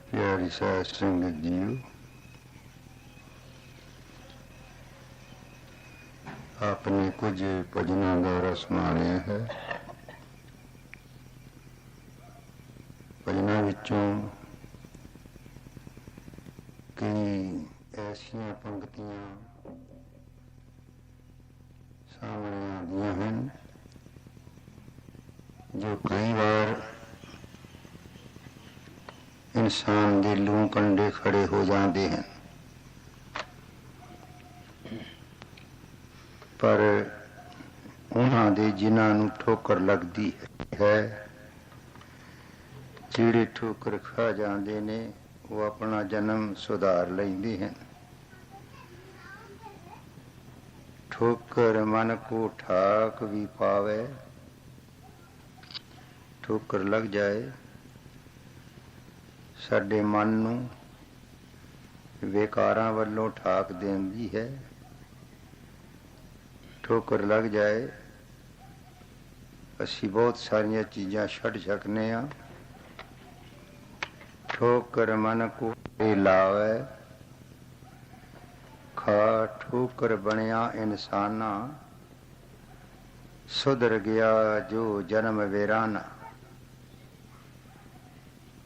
प्यारी साध संगत जीओ, आपने कुछ भजनों द्वारा सुनाया है। भजनों विचों कई ऐसियां पंक्तियां सामने आदियां हैं जो कई बार इंसान दे लूं कंडे खड़े हो जाते हैं, पर उन्हां दे जिन्हां नूं ठोकर लगदी है, ਜਿਹੜੇ ठोकर खा जाते ने वो अपना जन्म सुधार लेंदे हैं। ठोकर मन को ठाक भी पावे, ठोकर लग जाए साडे मन नूं विकारां वल्लों ठाक देंदी है। ठोकर लग जाए असी बहुत सारिया चीज़ां छड्ड सकने आ। ठोकर मन को लावे खा, ठोकर बनिया इंसाना, सुधर गया जो जन्म वीराना।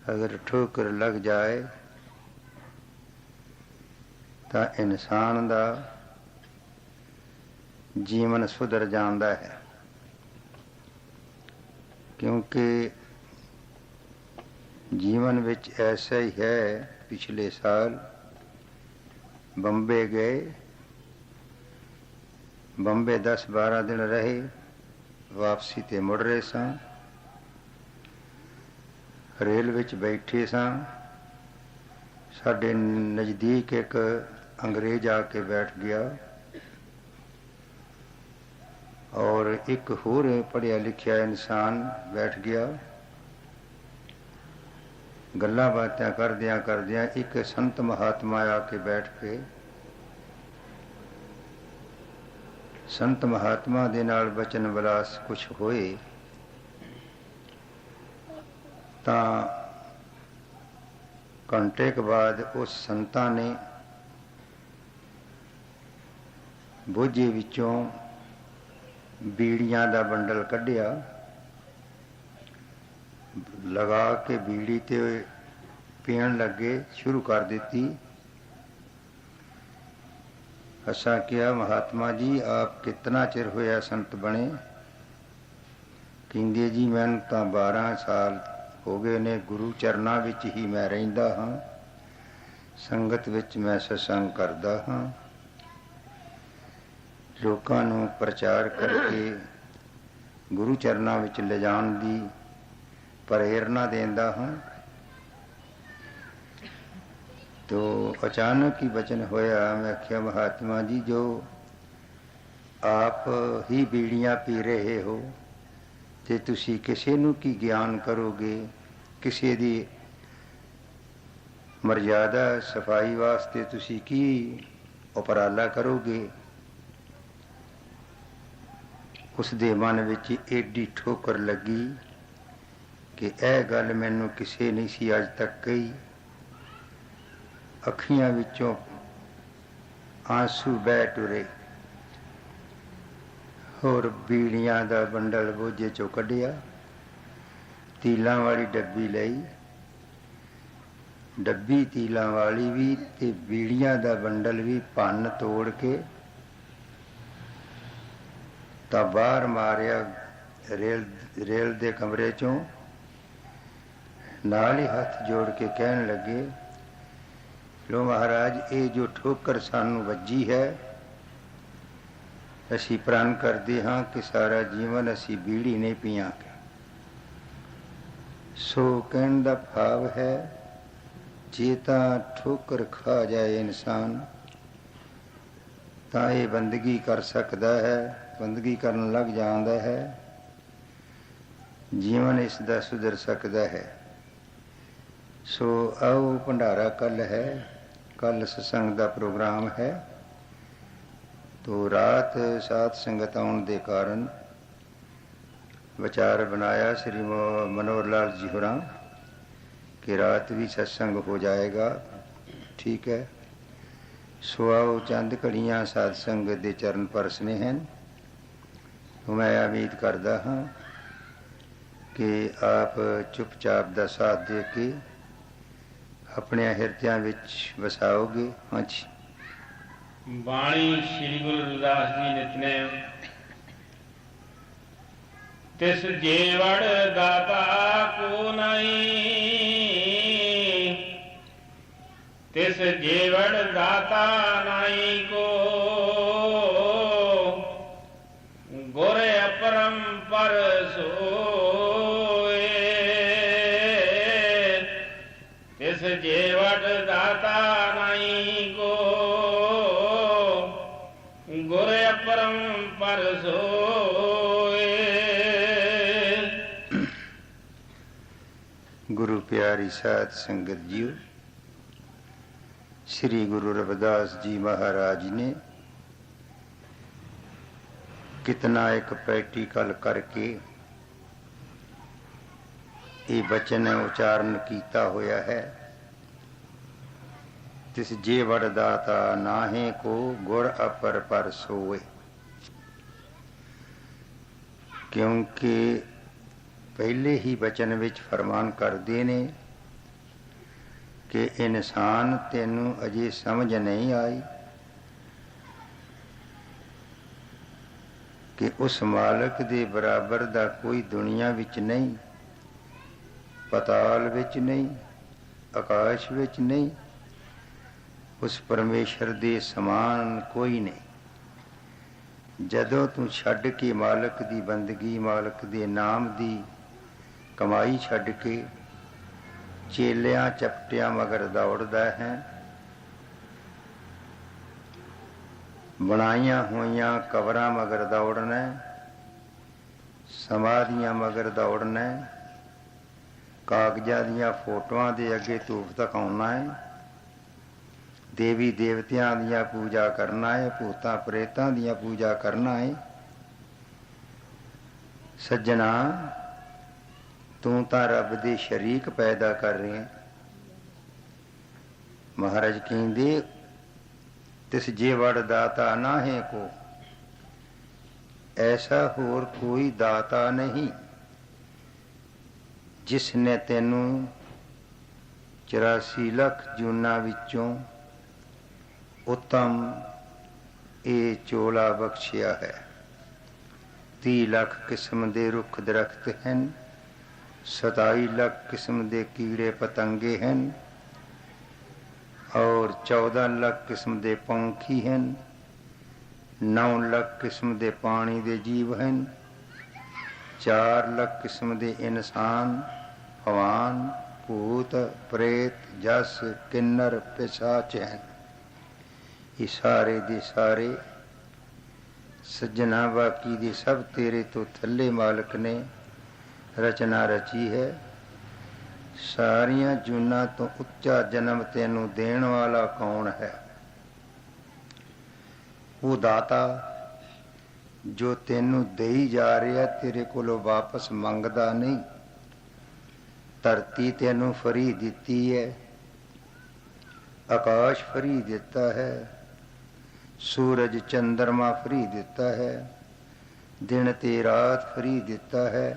अगर ठोकर लग जाए तो इंसान दा जीवन सुधर जाता है, क्योंकि जीवन विच ऐसा ही है। पिछले साल बंबे गए, बंबे 10-12 दिन रहे, वापसी ते मुड़ रहे सां। रेल विच बैठे सां, साडे नज़दीक एक अंग्रेज आके बैठ गया और एक होर पढ़िया लिखिया इंसान बैठ गया। गल्लां बातें करदियां करदियां एक संत महात्मा आके बैठ पे। संत महात्मा दे नाल बचन विलास कुछ होए तां घंटे के बाद उस संतां ने बोझे विचों बीड़ियां दा बंडल कढ़िया, लगा के बीड़ी ते पीण लगे, शुरू कर दी। असा किया, महात्मा जी आप कितना चिर होया संत बने? कहंदे जी मैनूं तां 12 साल हो गए ने, गुरु चरना विच ही मैं रहिंदा हां, संगत विच मैं सत्संग करदा हां, लोकां नूं प्रचार करके गुरु चरना विच ले जाण दी प्रेरणा देंदा हां। तो अचानक ही वचन होया, मैं आख्या महात्मा जी जो आप ही बीड़ियां पी रहे हो ते तुसी किसे नूं की ज्ञान करोगे, किसे दी मर्यादा सफाई वास्ते तुसी की उपराला करोगे? उस दे मन विच एडी ठोकर लगी कि यह गल मैनू किसे नहीं सी अज तक कही। अखियां विचों आंसू बह टुरे और बीड़ियां दा बंडल बोझे चों कढ़िया, तीलां वाली डब्बी लई, डब्बी तीलां वाली भी ते बीड़ियां दा बंडल भी भन्न तोड़ के तां बाहर मारिया रेल दे कमरे चों। नाल ही हथ जोड़ के कहन लगे, लो महाराज ये जो ठोकर सानू वजी है, असी प्रण करते हाँ कि सारा जीवन असी बीड़ी नहीं पीआंगे। सो कहण दा भाव है, जे तां ठोकर खा जाए इंसान तां ये बंदगी कर सकदा है, बंदगी करन लग जांदा है, जीवन इसदा सुधर सकदा है। सो आओ भंडारा कल है, कल सत्संग का प्रोग्राम है। तो रात साध संगत आने के कारण विचार बनाया श्री मनोहर लाल जी होरां कि रात भी सत्संग हो जाएगा। ठीक है, सो आओ चंद घड़ियां सत्संग दे चरण परसने हैं। तो मैं उम्मीद करता हाँ कि आप चुपचाप दा साथ दे के अपने हिरदियां विच वसाओगे। हाँ जी। बाणी श्री गुरु रविदास जी नितनेम। तिस जेवड़ दाता को नहीं, तिस जेवड़ दाता नहीं को, गुर अपरंपर सोए। तिस जेवड़ दाता नहीं को, गुर अपरंपर सोए। गुरु प्यारी साध संगत जी, श्री गुरु रविदास जी महाराज ने कितना एक प्रैक्टिकल करके ये वचन उच्चारण किया होया है। तिस जेवड़ दाता नाहे को, गुर अपर पर सोए। क्योंकि पहले ही वचन विच फरमान करते ने कि इंसान तेनू अजे समझ नहीं आई कि उस मालक दे बराबर दा कोई दुनिया विच नहीं, पताल विच नहीं, आकाश विच नहीं, उस परमेश्वर दे समान कोई नहीं। जदों तू छड्ड के मालक दी बंदगी, मालक दे नाम दी कमाई छड्ड के चेलियां चपटियां मगर दौड़दा है, बनाइया हुई कबरां मगर दौड़ना, समाधियां मगर दौड़ना, कागजां दियां फोटोआं दे अगे धूप तकाउना है, देवी देवतियां दियां पूजा करना है, भूतां प्रेतां दियां पूजा करना है। सज्जना, तू तां रब दे शरीक पैदा कर रहे हैं। महाराज कहंदे तिस जेवड़ दाता नाहे को, ऐसा होर कोई दाता नहीं जिसने तेनू 84 लाख जूना विचों उत्तम ये चोला बख्शिया है। 30 लाख किस्म दे रुख दरख्त हैं, 27 लाख किस्म दे कीड़े पतंगे हैं और 14 लाख किस्म दे पंखी हैं, 9 लाख किस्म दे पानी दे जीव हैं, 4 लाख किस्म दे इंसान, हवान, भूत, प्रेत, जस, किन्नर, पिशाच हैं। ये सारे दे सारे सज्जना बाकी दे सब तेरे तो थल्ले मालक ने रचना रची है। सारियां जूना तो उच्चा जन्म तेनू देण वाला कौन है? वो दाता जो तेनू देई जा रहा, तेरे कोलों वापस मंगदा नहीं। धरती तेनू फरी दिती है, आकाश फरी दिता है, सूरज चंद्रमा फरी दिता है, दिन ते रात फरी दिता है,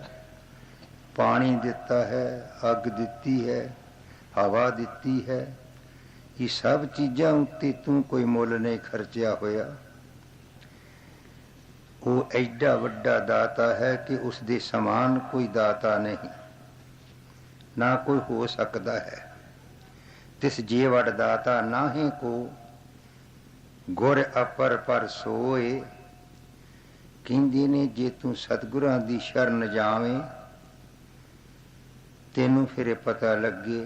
पानी दिता है, अग दिती है, हवा दिती है। ये सब चीज़ां उत्ते तू कोई मुल नहीं खर्चिया होया। वो एडा वड्डा दाता है कि उस दे समान कोई दाता नहीं, ना कोई हो सकता है। तिस जेवड़ दाता नाहे को, गुर अपर पर सोए। कहंदे ने जे तू सतगुरां दी शरण जावें, तेनू फिर पता लगे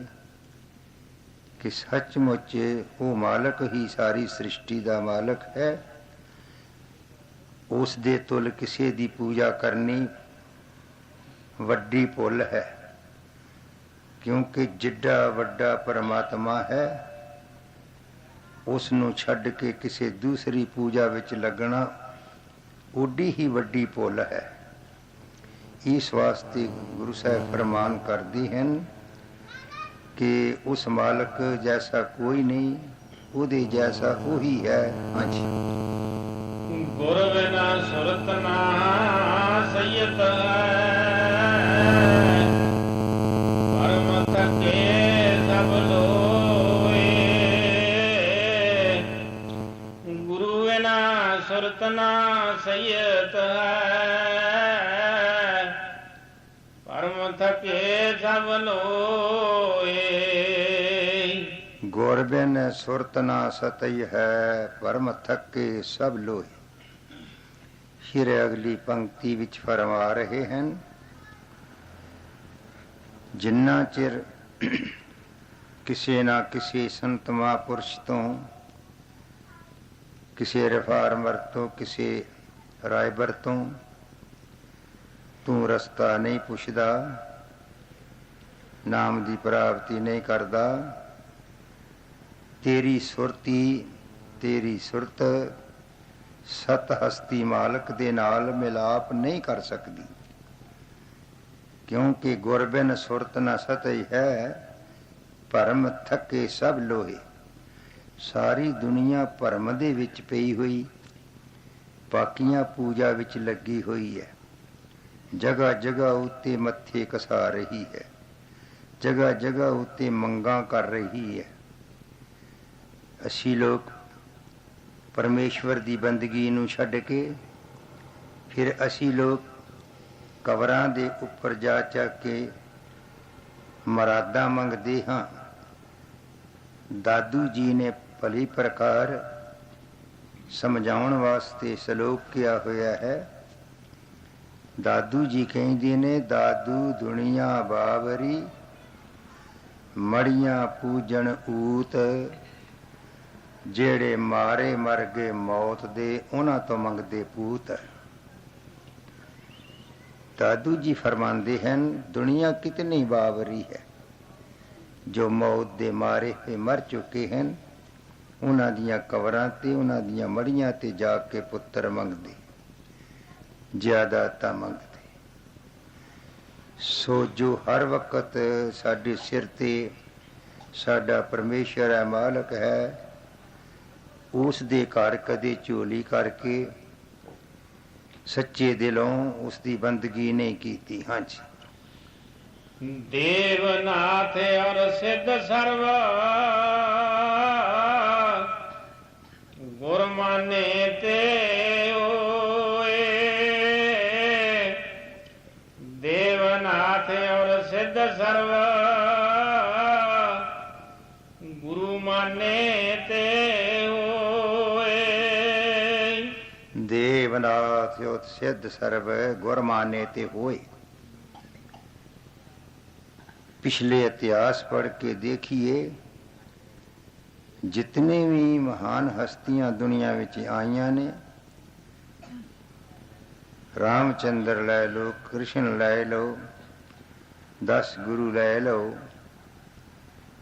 कि सचमुच वो मालक ही सारी सृष्टि का मालक है। उस दे तुल किसी दी पूजा करनी वड्डी भुल है, क्योंकि जिड्डा वड्डा परमात्मा है उसनू छड्ड के किसी दूसरी पूजा विच लगना ओडी ही वड्डी भुल है। इस वास्ते गुरु साहब फरमान करते हैं कि उस मालक जैसा कोई नहीं, ਉਹਦੇ जैसा ਉਹੀ है। हाँ जी। ਗੁਰ ਬਿਨਾ ਸੁਰਤ ਨਾ ਸਈਤ ਪਰਮ ਥਕੇ ਸਭ ਲੋਏ। ਗੁਰੂ ਬਿਨਾ ਸੁਰਤ ਨਾ ਸਈਤ ਪਰਮ ਥਕੇ ਸਭ ਲੋਏ। ਗੁਰ ਬਿਨ ਸੁਰਤ ਨਾ ਸਤਈ ਹੈ, ਪਰਮ ਥਕੇ ਸਭ ਲੋਏ। ਫਿਰ ਅਗਲੀ ਪੰਕਤੀ ਵਿੱਚ ਫਰਮਾ ਰਹੇ ਹਨ, ਜਿੰਨਾ ਚਿਰ ਕਿਸੇ ਨਾ ਕਿਸੇ ਸੰਤ ਮਹਾਂਪੁਰਸ਼ ਤੋਂ, ਕਿਸੇ ਰਿਫਾਰਮਰ ਤੋਂ, ਕਿਸੇ ਰਾਇਬਰ ਤੋਂ ਤੂੰ ਰਸਤਾ ਨਹੀਂ ਪੁੱਛਦਾ, ਨਾਮ ਦੀ ਪ੍ਰਾਪਤੀ ਨਹੀਂ ਕਰਦਾ, ਤੇਰੀ ਸੁਰਤੀ, ਤੇਰੀ ਸੁਰਤ ਸਤ ਹਸਤੀ ਮਾਲਕ ਦੇ ਨਾਲ ਮਿਲਾਪ ਨਹੀਂ ਕਰ ਸਕਦੀ। ਕਿਉਂਕਿ ਗੁਰ ਬਿਨ ਸੁਰਤ ਨਾ ਸਤਿ ਹੈ, ਭਰਮ ਥਕੇ ਸਭ ਲੋਹੇ। ਸਾਰੀ ਦੁਨੀਆ ਭਰਮ ਦੇ ਵਿੱਚ ਪਈ ਹੋਈ, ਬਾਕੀਆਂ ਪੂਜਾ ਵਿੱਚ ਲੱਗੀ ਹੋਈ ਹੈ। ਜਗ੍ਹਾ ਜਗ੍ਹਾ ਉੱਤੇ ਮੱਥੇ ਕਸਾ ਰਹੀ ਹੈ, ਜਗ੍ਹਾ ਜਗ੍ਹਾ ਉੱਤੇ ਮੰਗਾਂ ਕਰ ਰਹੀ ਹੈ। ਅਸੀਂ ਲੋਕ ਪਰਮੇਸ਼ਵਰ ਦੀ ਬੰਦਗੀ ਨੂੰ ਛੱਡ ਕੇ ਫਿਰ ਅਸੀਂ ਲੋਕ ਕਬਰਾਂ ਦੇ ਉੱਪਰ ਜਾ ਚੱਕ ਕੇ ਮਰਾਦਾਂ ਮੰਗਦੇ ਹਾਂ। ਦਾਦੂ ਜੀ ਨੇ ਭਲੀ ਪ੍ਰਕਾਰ ਸਮਝਾਉਣ ਵਾਸਤੇ ਸ਼ਲੋਕ ਕਿਹਾ ਹੋਇਆ ਹੈ। ਦਾਦੂ ਜੀ ਕਹਿੰਦੇ ਨੇ, ਦਾਦੂ ਦੁਨੀਆ ਬਾਵਰੀ ਮੜੀਆਂ ਪੂਜਣ ਊਤ, ਜਿਹੜੇ ਮਾਰੇ ਮਰ ਗਏ ਮੌਤ ਦੇ, ਉਹਨਾਂ ਤੋਂ ਮੰਗਦੇ ਪੂਤ। ਦਾਦੂ ਜੀ ਫਰਮਾਉਂਦੇ ਹਨ, ਦੁਨੀਆ ਕਿਤਨੀ ਬਾਵਰੀ ਹੈ, ਜੋ ਮੌਤ ਦੇ ਮਾਰੇ ਹੋਏ ਮਰ ਚੁੱਕੇ ਹਨ, ਉਹਨਾਂ ਦੀਆਂ ਕਬਰਾਂ ਤੇ, ਉਹਨਾਂ ਦੀਆਂ ਮੜੀਆਂ ਤੇ ਜਾ ਕੇ ਪੁੱਤਰ ਮੰਗਦੇ, ਜ਼ਿਆਦਾਤਾਂ ਮੰਗਦੇ। ਸੋ ਜੋ ਹਰ ਵਕਤ ਸਾਡੇ ਸਿਰ ਤੇ ਸਾਡਾ ਪਰਮੇਸ਼ਰ ਹੈ, ਮਾਲਕ ਹੈ, ਉਸ ਦੇ ਘਰ ਕਦੇ ਝੋਲੀ ਕਰਕੇ ਸੱਚੇ ਦਿਲੋਂ ਉਸ ਦੀ ਬੰਦਗੀ ਨਹੀਂ ਕੀਤੀ। ਹਾਂਜੀ। ਦੇਵਨਾਥ ਔਰ ਸਿੱਧ ਸਰਵ ਗੁਰ ਮਾਨੇ ਤੇ ਓਏ। ਦੇਵਨਾਥ ਔਰ ਸਿੱਧ ਸਰਵ ਗੁਰੂ ਮਾਨੇ ਤੇ ਦੇਵਨਾਥ ਯੋਤ ਸਿੱਧ ਸਰਬ ਗੁਰ ਮਾਨੇ ਤੇ ਹੋਏ। ਪਿਛਲੇ ਇਤਿਹਾਸ ਪੜ੍ਹ ਕੇ ਦੇਖੀਏ, ਜਿਤਨੇ ਵੀ ਮਹਾਨ ਹਸਤੀਆਂ ਦੁਨੀਆ ਵਿੱਚ ਆਈਆਂ ਨੇ, ਰਾਮਚੰਦਰ ਲੈ ਲਓ, ਕ੍ਰਿਸ਼ਨ ਲੈ ਲਓ, 10 ਗੁਰੂ ਲੈ ਲਓ,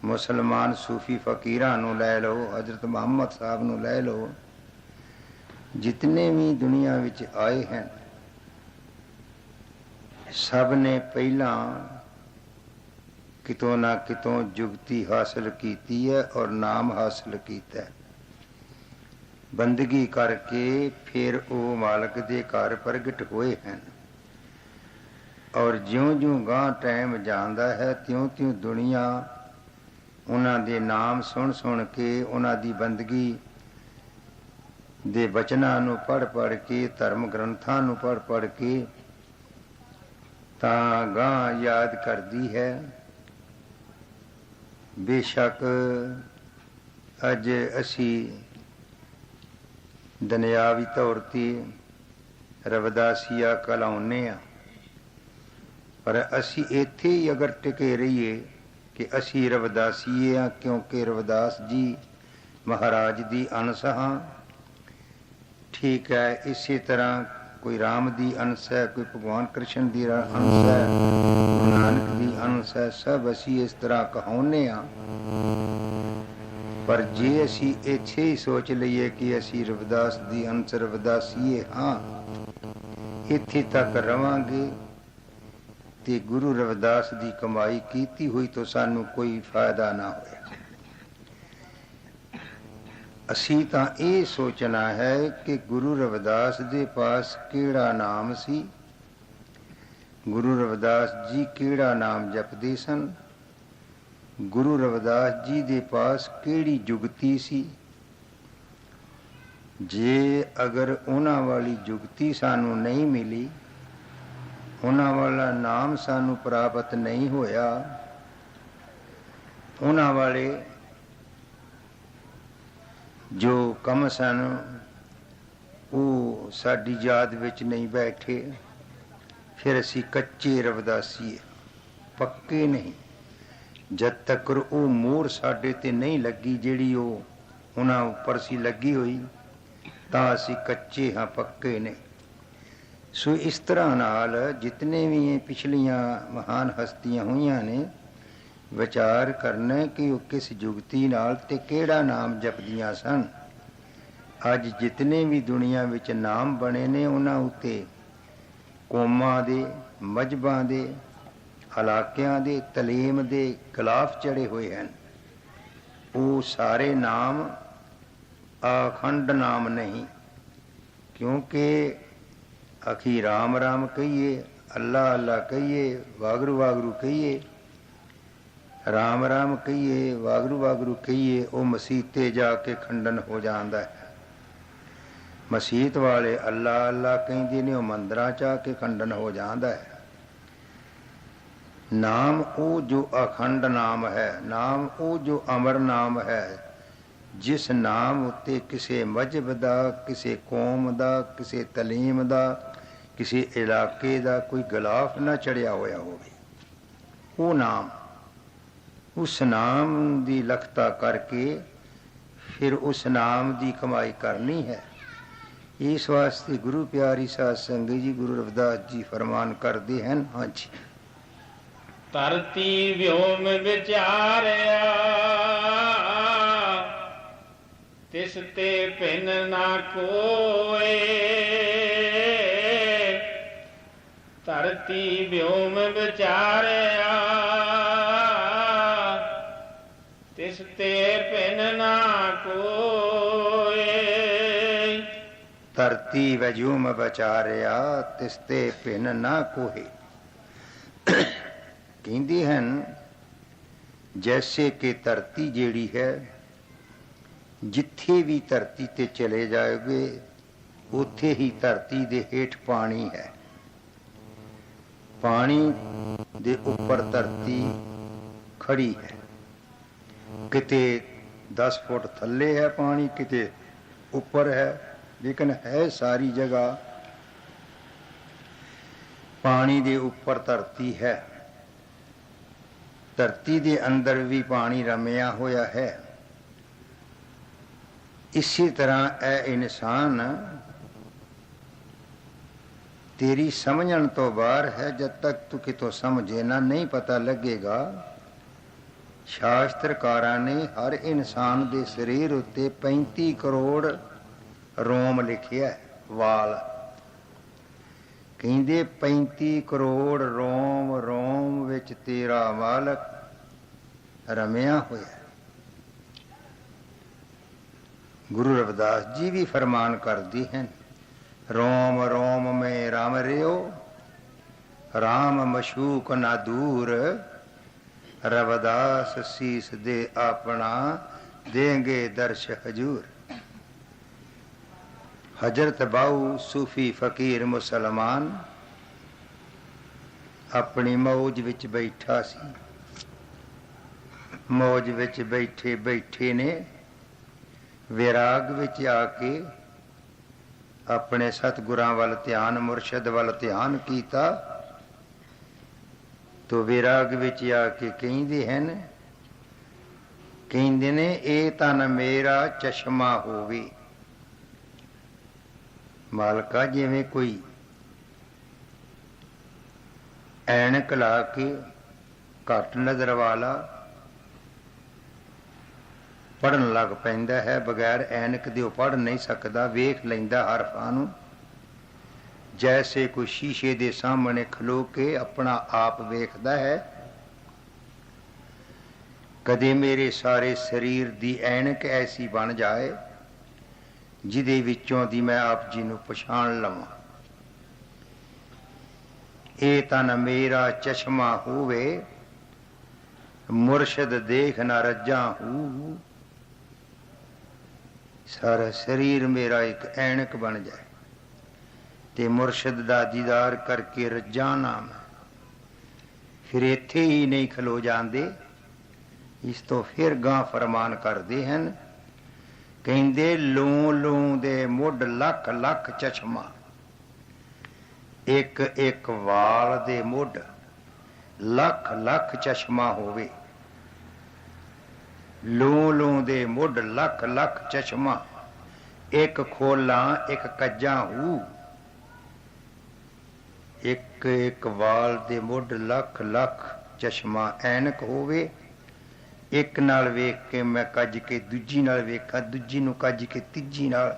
ਮੁਸਲਮਾਨ ਸੂਫੀ ਫਕੀਰਾਂ ਨੂੰ ਲੈ ਲਓ, ਹਜ਼ਰਤ ਮੁਹੰਮਦ ਸਾਹਿਬ ਨੂੰ ਲੈ ਲਓ, ਜਿਤਨੇ ਵੀ ਦੁਨੀਆ ਵਿੱਚ ਆਏ ਹਨ, ਸਭ ਨੇ ਪਹਿਲਾਂ ਕਿਤੋਂ ਨਾ ਕਿਤੋਂ ਜੁਗਤੀ ਹਾਸਲ ਕੀਤੀ ਹੈ ਔਰ ਨਾਮ ਹਾਸਲ ਕੀਤਾ ਹੈ। ਬੰਦਗੀ ਕਰਕੇ ਫਿਰ ਉਹ ਮਾਲਕ ਦੇ ਘਰ ਪ੍ਰਗਟ ਹੋਏ ਹਨ। ਔਰ ਜਿਉਂ-ਜਿਉਂ ਗਾਂ ਟਾਈਮ ਜਾਂਦਾ ਹੈ, ਤਿਉਂ-ਤਿਉਂ ਦੁਨੀਆ ਉਹਨਾਂ ਦੇ ਨਾਮ ਸੁਣ ਕੇ, ਉਹਨਾਂ ਦੀ ਬੰਦਗੀ ਦੇ ਬਚਨਾਂ ਨੂੰ ਪੜ੍ਹ ਕੇ, ਧਰਮ ਗ੍ਰੰਥਾਂ ਨੂੰ ਪੜ੍ਹ ਕੇ ਤਾਂ ਗਾਂ ਯਾਦ ਕਰਦੀ ਹੈ। ਬੇਸ਼ੱਕ ਅੱਜ ਅਸੀਂ ਦੁਨਿਆਵੀ ਤੌਰ ਤੇ ਰਵਿਦਾਸੀਆ ਕਲਾਉਂਦੇ ਹਾਂ, ਪਰ ਅਸੀਂ ਇੱਥੇ ਹੀ ਅਗਰ ਟਿਕੇ ਰਹੀਏ ਕਿ ਅਸੀਂ ਰਵਿਦਾਸੀਏ ਹਾਂ, ਕਿਉਂਕਿ ਰਵਿਦਾਸ ਜੀ ਮਹਾਰਾਜ ਦੀ ਅੰਸ਼ ਹਾਂ। ਠੀਕ ਹੈ, ਇਸੇ ਤਰ੍ਹਾਂ ਕੋਈ ਰਾਮ ਦੀ ਅੰਸ਼ ਹੈ, ਕੋਈ ਭਗਵਾਨ ਕ੍ਰਿਸ਼ਨ ਦੀ ਅੰਸ਼ ਹੈ, ਗੁਰੂ ਨਾਨਕ ਦੀ ਅੰਸ਼ ਹੈ, ਸਭ ਅਸੀਂ ਇਸ ਤਰ੍ਹਾਂ ਕਹਾਉਂਦੇ ਹਾਂ। ਪਰ ਜੇ ਅਸੀਂ ਇੱਥੇ ਹੀ ਸੋਚ ਲਈਏ ਕਿ ਅਸੀਂ ਰਵਿਦਾਸ ਦੀ ਅੰਸ਼ ਰਵਿਦਾਸੀਏ ਹਾਂ, ਇੱਥੇ ਤੱਕ ਰਵਾਂਗੇ ਤੇ ਗੁਰੂ ਰਵਿਦਾਸ ਦੀ ਕਮਾਈ ਕੀਤੀ ਹੋਈ ਤੋਂ ਸਾਨੂੰ ਕੋਈ ਫਾਇਦਾ ਨਾ ਹੋਇਆ। ਅਸੀਂ ਤਾਂ ਇਹ ਸੋਚਣਾ ਹੈ ਕਿ ਗੁਰੂ ਰਵਿਦਾਸ ਦੇ ਪਾਸ ਕਿਹੜਾ ਨਾਮ ਸੀ, ਗੁਰੂ ਰਵਿਦਾਸ ਜੀ ਕਿਹੜਾ ਨਾਮ ਜਪਦੇ ਸਨ, ਗੁਰੂ ਰਵਿਦਾਸ ਜੀ ਦੇ ਪਾਸ ਕਿਹੜੀ ਜੁਗਤੀ ਸੀ। ਜੇ ਅਗਰ ਉਹਨਾਂ ਵਾਲੀ ਜੁਗਤੀ ਸਾਨੂੰ ਨਹੀਂ ਮਿਲੀ, ਉਹਨਾਂ ਵਾਲਾ ਨਾਮ ਸਾਨੂੰ ਪ੍ਰਾਪਤ ਨਹੀਂ ਹੋਇਆ, ਉਹਨਾਂ ਵਾਲੇ ਜੋ ਕੰਮ ਸਨ ਉਹ ਸਾਡੀ ਯਾਦ ਵਿੱਚ ਨਹੀਂ ਬੈਠੇ, ਫਿਰ ਅਸੀਂ ਕੱਚੇ ਰਵਿਦਾਸੀ, ਪੱਕੇ ਨਹੀਂ। ਜਦ ਤੱਕ ਉਹ ਮੋਹਰ ਸਾਡੇ ਤੇ ਨਹੀਂ ਲੱਗੀ ਜਿਹੜੀ ਉਹ ਉਹਨਾਂ ਉੱਪਰ ਸੀ ਲੱਗੀ ਹੋਈ, ਤਾਂ ਅਸੀਂ ਕੱਚੇ ਹਾਂ, ਪੱਕੇ ਨਹੀਂ। ਸੋ ਇਸ ਤਰ੍ਹਾਂ ਨਾਲ ਜਿਤਨੇ ਵੀ ਇਹ ਪਿਛਲੀਆਂ ਮਹਾਨ ਹਸਤੀਆਂ ਹੋਈਆਂ ਨੇ, ਵਿਚਾਰ ਕਰਨਾ ਕਿ ਉਹ ਕਿਸ ਜੁਗਤੀ ਨਾਲ ਤੇ ਕਿਹੜਾ ਨਾਮ ਜਪਦੀਆਂ ਸਨ। ਅੱਜ ਜਿਤਨੇ ਵੀ ਦੁਨੀਆ ਵਿੱਚ ਨਾਮ ਬਣੇ ਨੇ, ਉਹਨਾਂ ਉੱਤੇ ਕੌਮਾਂ ਦੇ, ਮਜ਼ਹਬਾਂ ਦੇ, ਇਲਾਕਿਆਂ ਦੇ, ਤਲੀਮ ਦੇ ਗਲਾਫ ਚੜੇ ਹੋਏ ਹਨ। ਉਹ ਸਾਰੇ ਨਾਮ ਅਖੰਡ ਨਾਮ ਨਹੀਂ, ਕਿਉਂਕਿ ਅਖੀ ਰਾਮ ਰਾਮ ਕਹੀਏ, ਅੱਲਾ ਅੱਲਾ ਕਹੀਏ, ਵਾਗਰੂ ਵਾਗਰੂ ਕਹੀਏ, ਰਾਮ ਰਾਮ ਕਹੀਏ, ਵਾਗਰੂ ਵਾਗਰੂ ਕਹੀਏ, ਉਹ ਮਸੀਤੇ ਜਾ ਕੇ ਖੰਡਨ ਹੋ ਜਾਂਦਾ ਹੈ। ਮਸੀਤ ਵਾਲੇ ਅੱਲਾ ਅੱਲਾ ਕਹਿੰਦੇ ਨੇ, ਉਹ ਮੰਦਰਾਂ 'ਚ ਆ ਕੇ ਖੰਡਨ ਹੋ ਜਾਂਦਾ ਹੈ। ਨਾਮ ਉਹ ਜੋ ਅਖੰਡ ਨਾਮ ਹੈ, ਨਾਮ ਉਹ ਜੋ ਅਮਰ ਨਾਮ ਹੈ, ਜਿਸ ਨਾਮ ਉੱਤੇ ਕਿਸੇ ਮਜ਼ਹਬ ਦਾ, ਕਿਸੇ ਕੌਮ ਦਾ, ਕਿਸੇ ਤਲੀਮ ਦਾ, ਕਿਸੇ ਇਲਾਕੇ ਦਾ ਕੋਈ ਗਲਾਫ ਨਾ ਚੜਿਆ ਹੋਇਆ ਹੋਵੇ। ਉਹ ਨਾਮ, ਉਸ ਨਾਮ ਦੀ ਲਖਤਾ ਕਰਕੇ ਫਿਰ ਉਸ ਨਾਮ ਦੀ ਕਮਾਈ ਕਰਨੀ ਹੈ। ਇਸ ਵਾਸਤੇ ਗੁਰੂ ਪਿਆਰੀ ਸਾਧ ਸੰਗਤ ਜੀ, ਗੁਰੂ ਰਵਿਦਾਸ ਜੀ ਫਰਮਾਨ ਕਰਦੇ ਹਨ। ਹਾਂਜੀ, ਧਰਤੀ ਵਿਉਮ ਵਿਚਾਰਿਆ, ਤਿਸ ਤੇ ਭਿੰਨ ਨਾ ਕੋਏ। ਧਰਤੀ ਵਿਉਮ ਵਿਚਾਰਿਆ, ਤਿਸ ਤੇ ਭਿੰਨ ਨਾ ਕੋਏ। ਧਰਤੀ ਵਜੂਮ ਵਿਚਾਰਿਆ, ਤਿਸ ਤੇ ਭਿੰਨ ਨਾ ਕੋਏ। ਕਹਿੰਦੇ ਹਨ ਜੈਸੇ ਕਿ ਧਰਤੀ ਜਿਹੜੀ ਹੈ, ਜਿੱਥੇ ਵੀ ਧਰਤੀ ਤੇ ਚਲੇ ਜਾਓਗੇ ਉੱਥੇ ਹੀ ਧਰਤੀ ਦੇ ਹੇਠ ਪਾਣੀ ਹੈ, ਪਾਣੀ ਦੇ ਉੱਪਰ ਧਰਤੀ ਖੜੀ ਹੈ। ਕਿਤੇ 10 ਫੁੱਟ ਥੱਲੇ ਹੈ ਪਾਣੀ, ਕਿਤੇ ਉੱਪਰ ਹੈ, ਲੇਕਿਨ ਹੈ ਸਾਰੀ ਜਗ੍ਹਾ ਪਾਣੀ ਦੇ ਉੱਪਰ ਧਰਤੀ ਹੈ। ਧਰਤੀ ਦੇ ਅੰਦਰ ਵੀ ਪਾਣੀ ਰਮਿਆ ਹੋਇਆ ਹੈ। ਇਸੇ ਤਰ੍ਹਾਂ ਇਹ ਇਨਸਾਨ ਤੇਰੀ ਸਮਝਣ ਤੋਂ ਬਾਹਰ ਹੈ। ਜਦ ਤੱਕ ਤੂੰ ਕਿਤੋਂ ਸਮਝੇ ਨਾ, ਨਹੀਂ ਪਤਾ ਲੱਗੇਗਾ। ਸ਼ਾਸਤਰਕਾਰਾਂ ਨੇ ਹਰ ਇਨਸਾਨ ਦੇ ਸਰੀਰ ਉੱਤੇ 35 ਕਰੋੜ ਰੋਮ ਲਿਖਿਆ, ਵਾਲ। ਕਹਿੰਦੇ 35 ਕਰੋੜ ਰੋਮ, ਰੋਮ ਵਿੱਚ ਤੇਰਾ ਮਾਲਕ ਰਮਿਆ ਹੋਇਆ। ਗੁਰੂ ਰਵਿਦਾਸ ਜੀ ਵੀ ਫਰਮਾਨ ਕਰਦੇ ਹਨ, ਰੋਮ ਰੋਮ ਮੈਂ ਰਾਮ ਰਿਓ, ਰਾਮ ਮਸ਼ੂਕ ਨਾ ਦੂਰ। ਰਵਿਦਾਸ ਸੀਸ ਦੇ ਆਪਣਾ, ਦੇਂਗੇ ਦਰਸ਼ ਹਜੂਰ। ਹਜ਼ਰਤ ਬਾਊ ਸੂਫੀ ਫਕੀਰ ਮੁਸਲਮਾਨ ਆਪਣੀ ਮੌਜ ਵਿੱਚ ਬੈਠਾ ਸੀ। ਮੌਜ ਵਿੱਚ ਬੈਠੇ ਬੈਠੇ ਨੇ ਵਿਰਾਗ ਵਿੱਚ ਆ ਕੇ ਆਪਣੇ ਸਤਿਗੁਰਾਂ ਵੱਲ ਧਿਆਨ, ਮੁਰਸ਼ਦ ਵੱਲ ਧਿਆਨ ਕੀਤਾ। ਤੋ ਵਿਰਾਗ ਵਿੱਚ ਆ ਕੇ ਕਹਿੰਦੇ ਹਨ, ਕਹਿੰਦੇ ਨੇ ਇਹ ਤਨ ਮੇਰਾ ਚਸ਼ਮਾ ਹੋਵੇ। ਮਾਲਕਾ, ਜਿਵੇਂ ਕੋਈ ਐਨਕ ਲਾ ਕੇ ਘੱਟ ਨਜ਼ਰ ਵਾਲਾ ਪੜ੍ਹਨ ਲੱਗ ਪੈਂਦਾ ਹੈ, ਬਗੈਰ ਐਨਕ ਦੇ ਉਹ ਪੜ੍ਹ ਨਹੀਂ ਸਕਦਾ, ਵੇਖ ਲੈਂਦਾ ਹਰਫਾਂ ਨੂੰ। जैसे कोई शीशे दे सामने खलो के अपना आप वेखदा है, कदे मेरे सारे शरीर दी ऐनक ऐसी बन जाए जिदे विचों दी मैं आप जी नूं पछाण लवां। ए तन मेरा चश्मा होवे, मुर्शद देख न रज्जा हूं। सारा शरीर मेरा एक ऐनक बन जाए ते मुर्शद दा दीदार करके रज्जा नाम, फिर इत्थे ही नहीं खलो जांदे। इस तो फिर गां फरमान करते हैं, कहंदे लूं लूं दे मुड लख लख चश्मा, एक एक वाल दे मुड लख लख चश्मा होवे। लूं लूं दे मुड लख लख चश्मा, एक खोला एक कज्जा हूं। एक एक वाल दे मुड लख लख चश्मा ऐनक होवे। एक नाल वेख के मैं कज के दूजी नाल वेखा, दूजी नूं कज के तीजी नाल,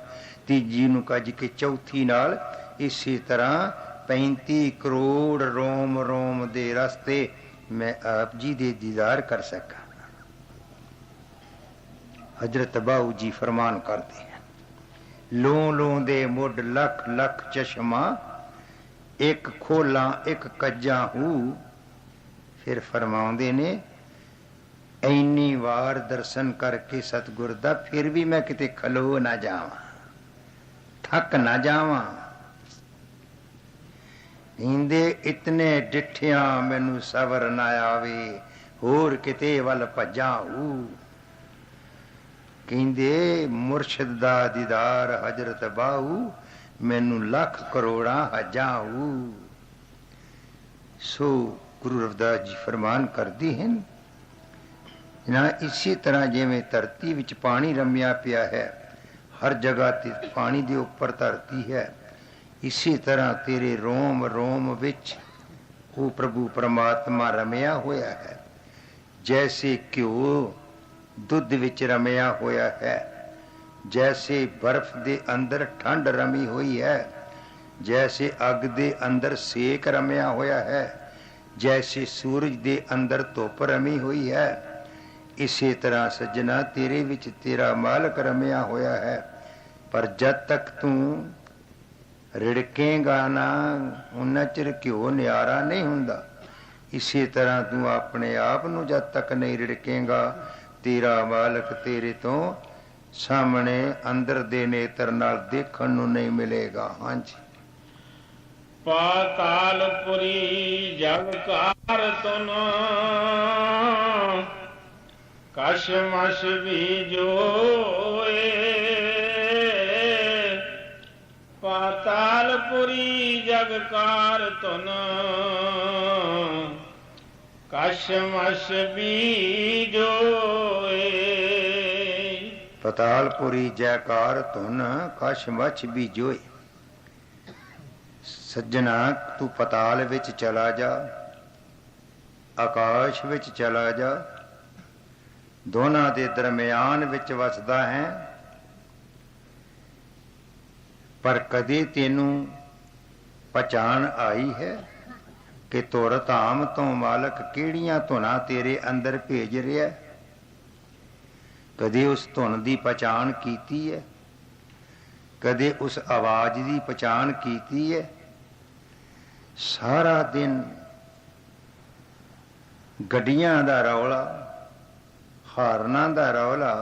तीजी नूं कज के चौथी नाल। इसी तरह 35 करोड़ रोम रोम दे रस्ते मैं आप जी दे दीदार कर सका। हजरत बाऊ जी फरमान करते हैं, लों लों दे मुड लख लख चश्मा, एक खोला एक कज्जा हूं। फिर फरमाउंदे ने, इन्नी वार दर्शन करके सतगुर दा फिर भी मैं किते खलो ना जावां, थक ना जावां। इंदे इतने डिठिया मैनू सबर ना आवे, होर किते वल भजा हूं। कहंदे मुर्शद दा दीदार हजरत बाहू, मैनू लख करोड़ा हजा हूं। सो गुरु रविदास जी फरमान करते हैं ना, इसी तरह जिवें धरती विच पानी रमिया पिया है, हर जगह ते पानी दे उपर धरती है, इसी तरह तेरे रोम रोम विच वो प्रभु परमात्मा रमिया होया है। जैसे घ्यो दुध विच रमिया होया है, जैसे बर्फ दे अंदर ठंड रमी हुई है, जैसे अग दे अंदर सेक रमिया होया है, जैसे सूरज दे अंदर धुप रमी हुई है, इसी तरह सज्जना तेरे विच तेरा मालक रमिया होया है। पर जब तक तू रिड़केगा ना, उन्ना चिर घ्यो न्यारा नहीं हुंदा। इसी तरह तू अपने आप नू जब तक नहीं रिड़केगा, तेरा मालक तेरे तो सामने अंदर दे नेत्र नाल देखण नू नहीं मिलेगा। हाँ जी। पातालपुरी जग कार तुन, कशमश भी जोए। पातालपुरी जग कार तुन, कशमश भी जोए। पतालपुरी जयकार धुन, कशमश भी जोए। सज्जना तू पताल विच चला जा, आकाश विच चला जा, दोनों दे दरम्यान विच वसदा है। पर कदे तेनू पहचान आई है कि तुर धाम तो मालक किहड़ियां धुनां तेरे अंदर भेज रिहा है? कदे उस धुन की पहचान कीती है? कदे उस आवाज की पहचान कीती है? सारा दिन गड्डियां दा रौला, हारना दा रौला,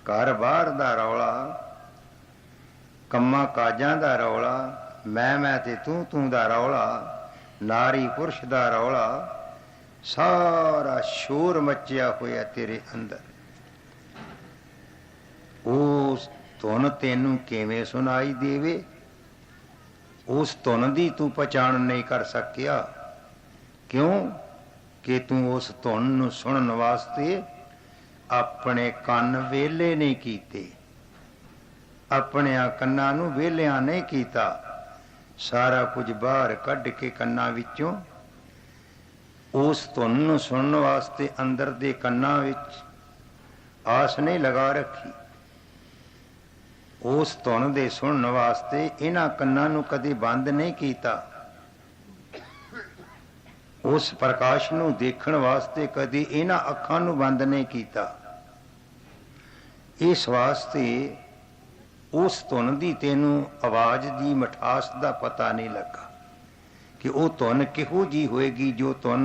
घर बाहर दा रौला, कम्मा काजां दा रौला, मैं ते तू दा रौला, नारी पुरुष दा रौला, सारा शोर मचिया होया तेरे अंदर। उस धुन तेनू किवें सुनाई देवे? उस धुन दी तू पहचान नहीं कर सकिया। क्यों कि तू उस धुन नू सुनन वास्ते अपने कन वेले नहीं कीते, अपने कन्ना नू वेलिया नहीं कीता। सारा कुछ बाहर कढ़ के कन्ना विचों उस धुन नू सुनन वास्ते अंदर दे कन्ना विच आस नहीं लगा रखी। उस धुन दे सुनने वास्ते इन्हां कन्नां नूं कदे बंद नहीं कीता, उस प्रकाश नूं देखण वास्ते कदे इन्हां अखां नूं बंद नहीं कीता। इस वास्ते उस धुन दी तैनूं आवाज़ दी मिठास दा पता नहीं लगा कि वो धुन किहो जी होएगी जो धुन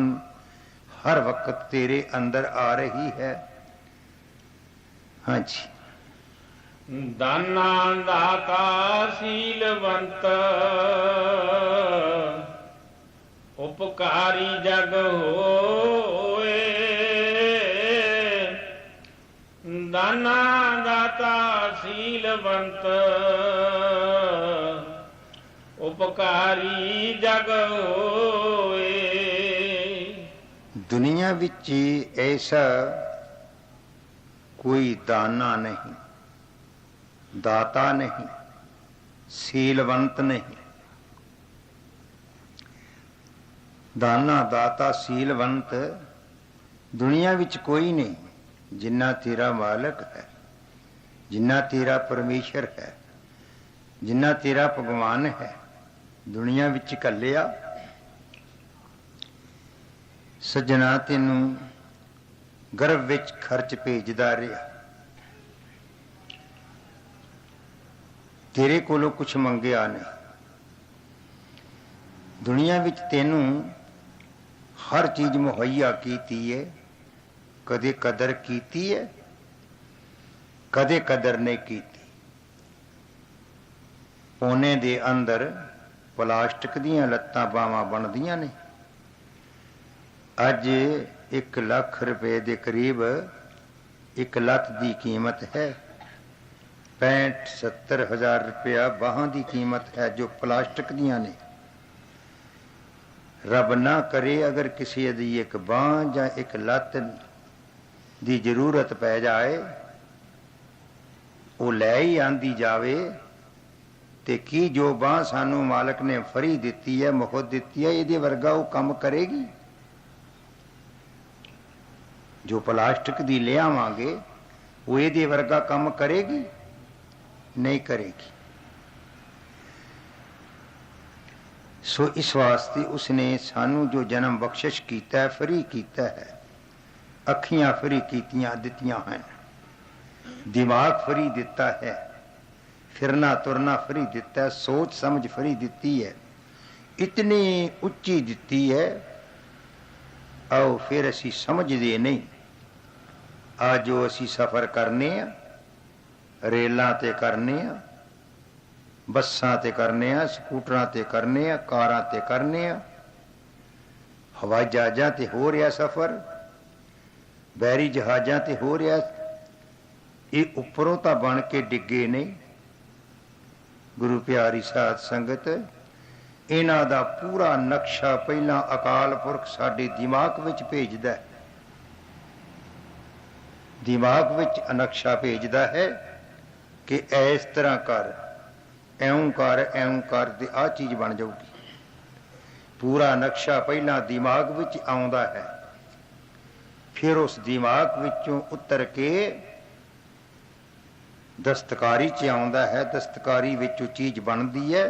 हर वक्त तेरे अंदर आ रही है। हाँ जी। दाना दाता सीलवंत उपकारी जग होए, दाना दाता सीलवंत उपकारी जग होए। दुनिया विच ऐसा कोई दाना नहीं, दाता नहीं, सीलवंत नहीं। दाना दाता सीलवंत दुनिया विच कोई नहीं जिन्ना तेरा मालक है, जिन्ना तेरा परमेश्वर है, जिन्ना तेरा भगवान है। दुनिया विच कल्लिया सज्जना तेनू गर्भ विच खर्च भेजदा रहा, तेरे कोलों कुछ मंगिया नहीं। दुनिया विच तेनू हर चीज मुहैया कीती है, कदे कदर कीती है, कदे कदर नहीं कीती। पौने दे अंदर प्लास्टिक दियां लत्तां बावां बनदियां ने। अज 1 लाख रुपए के करीब 1 लत्त की कीमत है। 65-70 हज़ार रुपया बाहां की कीमत है जो प्लास्टिक दियां ने। रब ना करे अगर किसी दी एक बांह या एक लत्त की जरूरत पै जाए, वो लै ही आंदी जावे, ते की जो बांह सानू मालक ने फरी दिती है, मुफ्त दिती है, ये वर्गा वो काम करेगी? जो प्लास्टिक दी ले आवांगे वो ये वर्गा काम करेगी? नहीं करेगी। सो इस वास्ते उसने सानू जो जन्म बख्शिश कीता है, फ्री कीता है। अखियां फ्री कीतियां दित्तियां हैं, दिमाग फ्री दिता है, फिरना तुरना फ्री दिता है, सोच समझ फ्री दिती है, इतनी उच्ची दिती है। आओ फिर असी समझदे नहीं। आ जो असी सफर करने आ, रेलां ते करने आ, बसां ते करने आ, स्कूटरां ते करने आ, कारां ते करने आ, हवाई जहाजां ते हो रहा सफर, बहरी जहाजां ते हो रहा। ये उपरों तो बन के डिगे नहीं। गुरु प्यारी साध संगत, इन्हां दा पूरा नक्शा पहला अकाल पुरख साडे दिमाग विच भेजदा है। दिमाग विच नक्शा भेजदा है कि इस तरह कर, ऐं कर, ऐं कर, ते आ चीज बन जाऊगी। पूरा नक्शा पहला दिमाग विच आउंदा है, फिर उस दिमाग विचों उतर के दस्तकारी च आउंदा है, दस्तकारी विचों चीज बनती है।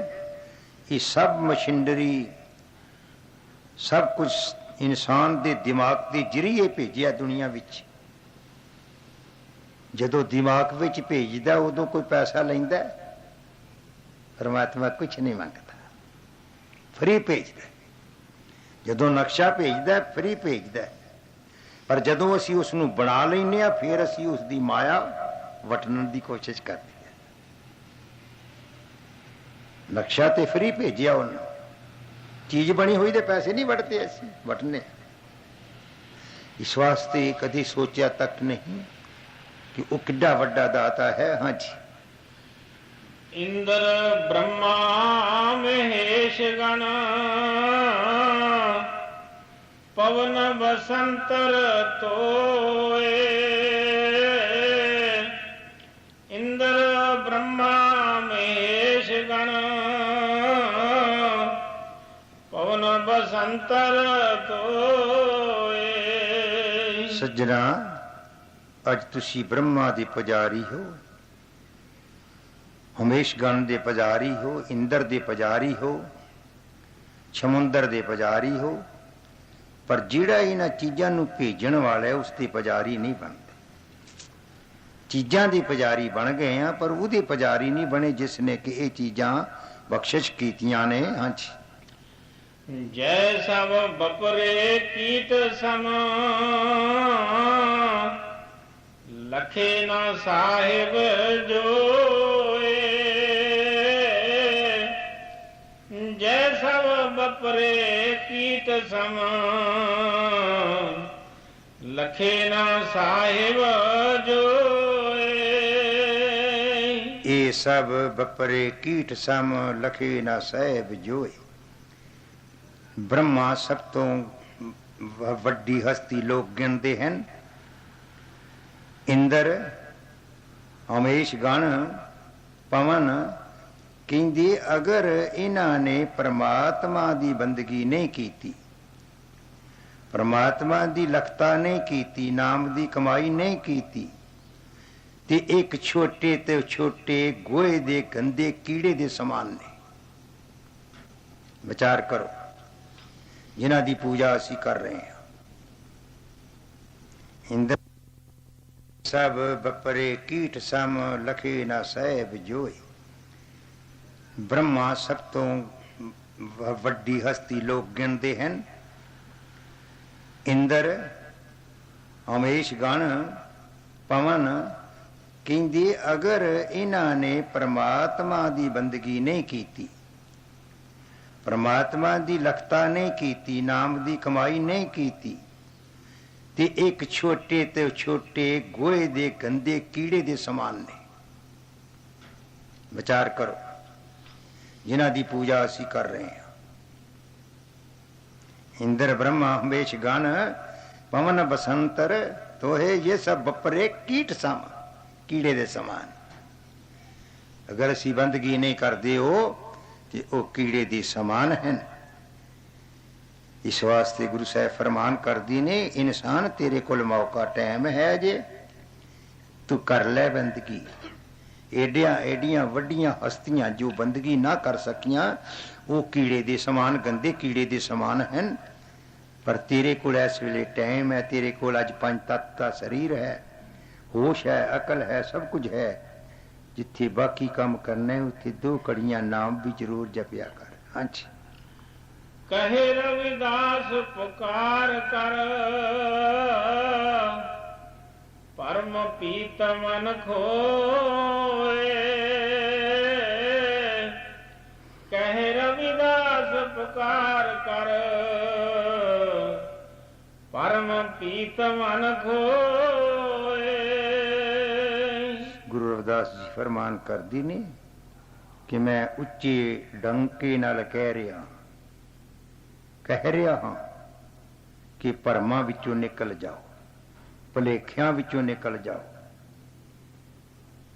ये सब मशीनरी, सब कुछ इंसान के दिमाग के जरिए भेजिया दुनिया विच। जदों दिमाग विच भेजदा उदों कोई पैसा लैंदा? परमात्मा कुछ नहीं मंगता, फ्री भेजदा। जदों नक्शा भेजदा फ्री भेजदा, पर जदों असी उसनूं बना लैंदे आ फिर असी उसकी माया वटन की कोशिश करते हैं। नक्शा तो फ्री भेजिया उन्हें, चीज बनी हुई तो पैसे नहीं वटते, असी वटने। इस वास्ते कभी सोचा तक नहीं कि वो किड्डा वड्डा दाता है। हाँ जी। इंद्र ब्रह्मा महेश गण पवन बसंतर तोए, इंद्र ब्रह्मा महेश गण पवन बसंतर तोए। सज्जना, अज तुसी ब्रह्मा दी पुजारी हो, ਹਮੇਸ਼ ਗਣ ਦੇ ਪੁਜਾਰੀ ਹੋ, ਇੰਦਰ ਦੇ ਪੁਜਾਰੀ ਹੋ, ਸਮੁੰਦਰ ਦੇ ਪੁਜਾਰੀ ਹੋ, ਪਰ ਜਿਹੜਾ ਇਹਨਾਂ ਚੀਜ਼ਾਂ ਨੂੰ ਭੇਜਣ ਵਾਲਾ ਹੈ ਉਸ ਦੇ ਪੁਜਾਰੀ ਨਹੀਂ ਬਣਦੇ। ਚੀਜ਼ਾਂ ਦੇ ਪੁਜਾਰੀ ਬਣ ਗਏ ਆ ਪਰ ਉਹਦੇ ਪੁਜਾਰੀ ਨਹੀਂ ਬਣੇ ਜਿਸ ਨੇ ਕਿ ਇਹ ਚੀਜ਼ਾਂ ਬਖਸ਼ਿਸ਼ ਕੀਤੀਆਂ ਨੇ। ਹਾਂਜੀ। ਜੈ ਸਭ ਬਪਰੇ ਕੀਟ ਸਮ ਲਖੇ ਨਾ ਸਾਹਿਬ ਜੋਏ। ਜੈ ਸਭ ਬਪਰੇ ਕੀਟ ਸਮ ਲਖੇ ਨਾ ਸਾਹਿਬ ਜੋਏ। ਇਹ ਸਭ ਬਪਰੇ ਕੀਟ ਸਮ ਲਖੇ ਨਾ ਸਾਹਿਬ ਜੋਏ। ਬ੍ਰਹਮਾ ਸਭ ਤੋਂ ਵੱਡੀ ਹਸਤੀ ਲੋਕ ਗਿਣਦੇ ਹਨ। ਇੰਦਰ, ਹਮੇਸ਼ ਗਣ, ਪਵਨ ਕਹਿੰਦੇ ਅਗਰ ਇਹਨਾਂ ਨੇ ਪਰਮਾਤਮਾ ਦੀ ਬੰਦਗੀ ਨਹੀਂ ਕੀਤੀ, ਪਰਮਾਤਮਾ ਦੀ ਲਖਤਾ ਨਹੀਂ ਕੀਤੀ, ਨਾਮ ਦੀ ਕਮਾਈ ਨਹੀਂ ਕੀਤੀ, ਤੇ ਇੱਕ ਛੋਟੇ ਤੇ ਛੋਟੇ ਗੋਹੇ ਦੇ ਗੰਦੇ ਕੀੜੇ ਦੇ ਸਮਾਨ ਨੇ। ਵਿਚਾਰ ਕਰੋ, ਜਿਨ੍ਹਾਂ ਦੀ ਪੂਜਾ ਅਸੀਂ ਕਰ ਰਹੇ ਹਾਂ। ਇੰਦਰ ਸਭ ਬਪਰੇ ਕੀਟ ਸਮ ਲਖੇ ਨਾ ਸਾਹਿਬ ਜੋਏ। ਬ੍ਰਹਮਾ ਸਭ ਤੋਂ ਵੱਡੀ ਹਸਤੀ ਲੋਕ ਗਿਣਦੇ ਹਨ। ਇੰਦਰ, ਹਮੇਸ਼ ਗਣ, ਪਵਨ ਕਹਿੰਦੇ ਅਗਰ ਇਹਨਾਂ ਨੇ ਪਰਮਾਤਮਾ ਦੀ ਬੰਦਗੀ ਨਹੀਂ ਕੀਤੀ, ਪਰਮਾਤਮਾ ਦੀ ਲਖਤਾ ਨਹੀਂ ਕੀਤੀ, ਨਾਮ ਦੀ ਕਮਾਈ ਨਹੀਂ ਕੀਤੀ, ਤੇ ਇੱਕ ਛੋਟੇ ਤੇ ਛੋਟੇ ਗੋਹੇ ਦੇ ਗੰਦੇ ਕੀੜੇ ਦੇ ਸਮਾਨ ਨੇ। ਵਿਚਾਰ ਕਰੋ, ਜਿਨ੍ਹਾਂ ਦੀ ਪੂਜਾ ਅਸੀਂ ਕਰ ਰਹੇ ਹਾਂ। इंद्र ब्रह्मा हमेश गण पवन बसंतर तोहे ये सब बपरे कीट सम कीड़े दे समान। अगर असी बंदगी नहीं करते हो तो वो कीड़े दे समान हैं। इस वास्ते गुरु साहब फरमान कर दी ने इंसान तेरे कोल मौका टाइम है जे तू कर ले बंदगी। एडिया एडिया वड्डियां हस्तियां जो बंदगी ना कर सकियां वो कीड़े दे समान गंदे कीड़े दे समान हैं। पर तेरे कोल इस वेले टाइम है, तेरे कोल अज पंच तत्व का शरीर है, होश है, अकल है, सब कुछ है। जिथे बाकी काम करना है उथे दो कड़ियां नाम भी जरूर जपिया कर। हाँ जी। कहे रविदास पुकार कर परम पीत मन खोए। कहे रविदास पुकार कर परम पीत मन खोए। गुरु रविदास जी फरमान कर दी ने कि मैं उच्चे डंके नाल कह रहा हाँ कि भरमा विचों निकल जाओ, भुलेखियां विचों निकल जाओ,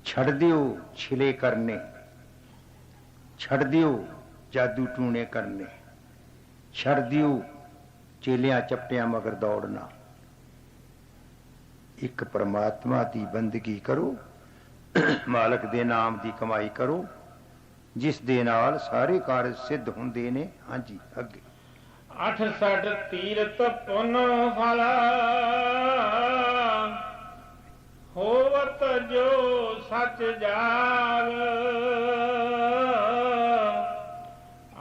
छड़ दियो छिले करने, छड़ दियो जादू टूने करने, छड़ दियो चेलियां चपटियां मगर दौड़ना। एक परमात्मा की बंदगी करो, मालक दे नाम की कमाई करो, जिस दे नाल सारे कार्य सिद्ध हुंदे ने। हाँ जी अगे। 68 तीरथ पुन फला होवत जो सच जाग।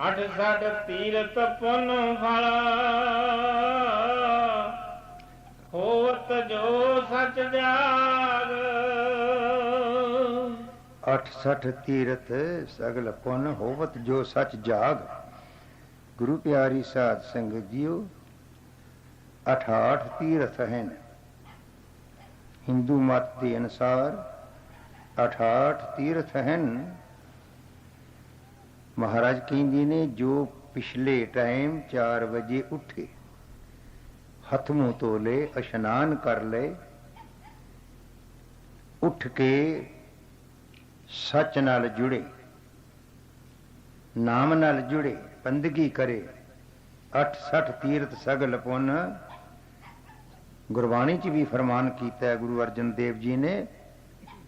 68 तीरथ पुन फला होवत जो सच जाग। 68 तीरथ सगल पुन होवत जो सच जाग। गुरु प्यारी साध संगत जियो 68 तीर्थ हैं। हिंदू मत के अनुसार 68 तीर्थ हैं। महाराज कहते ने जो पिछले टाइम 4 बजे उठे, हथ मुंह धो ले, स्नान कर ले, उठ के सच नाल जुड़े, नाम नाल जुड़े, बंदगी करे, 68 तीर्थ सगल पुन। गुरबाणी च भी फरमान किया है गुरु अर्जन देव जी ने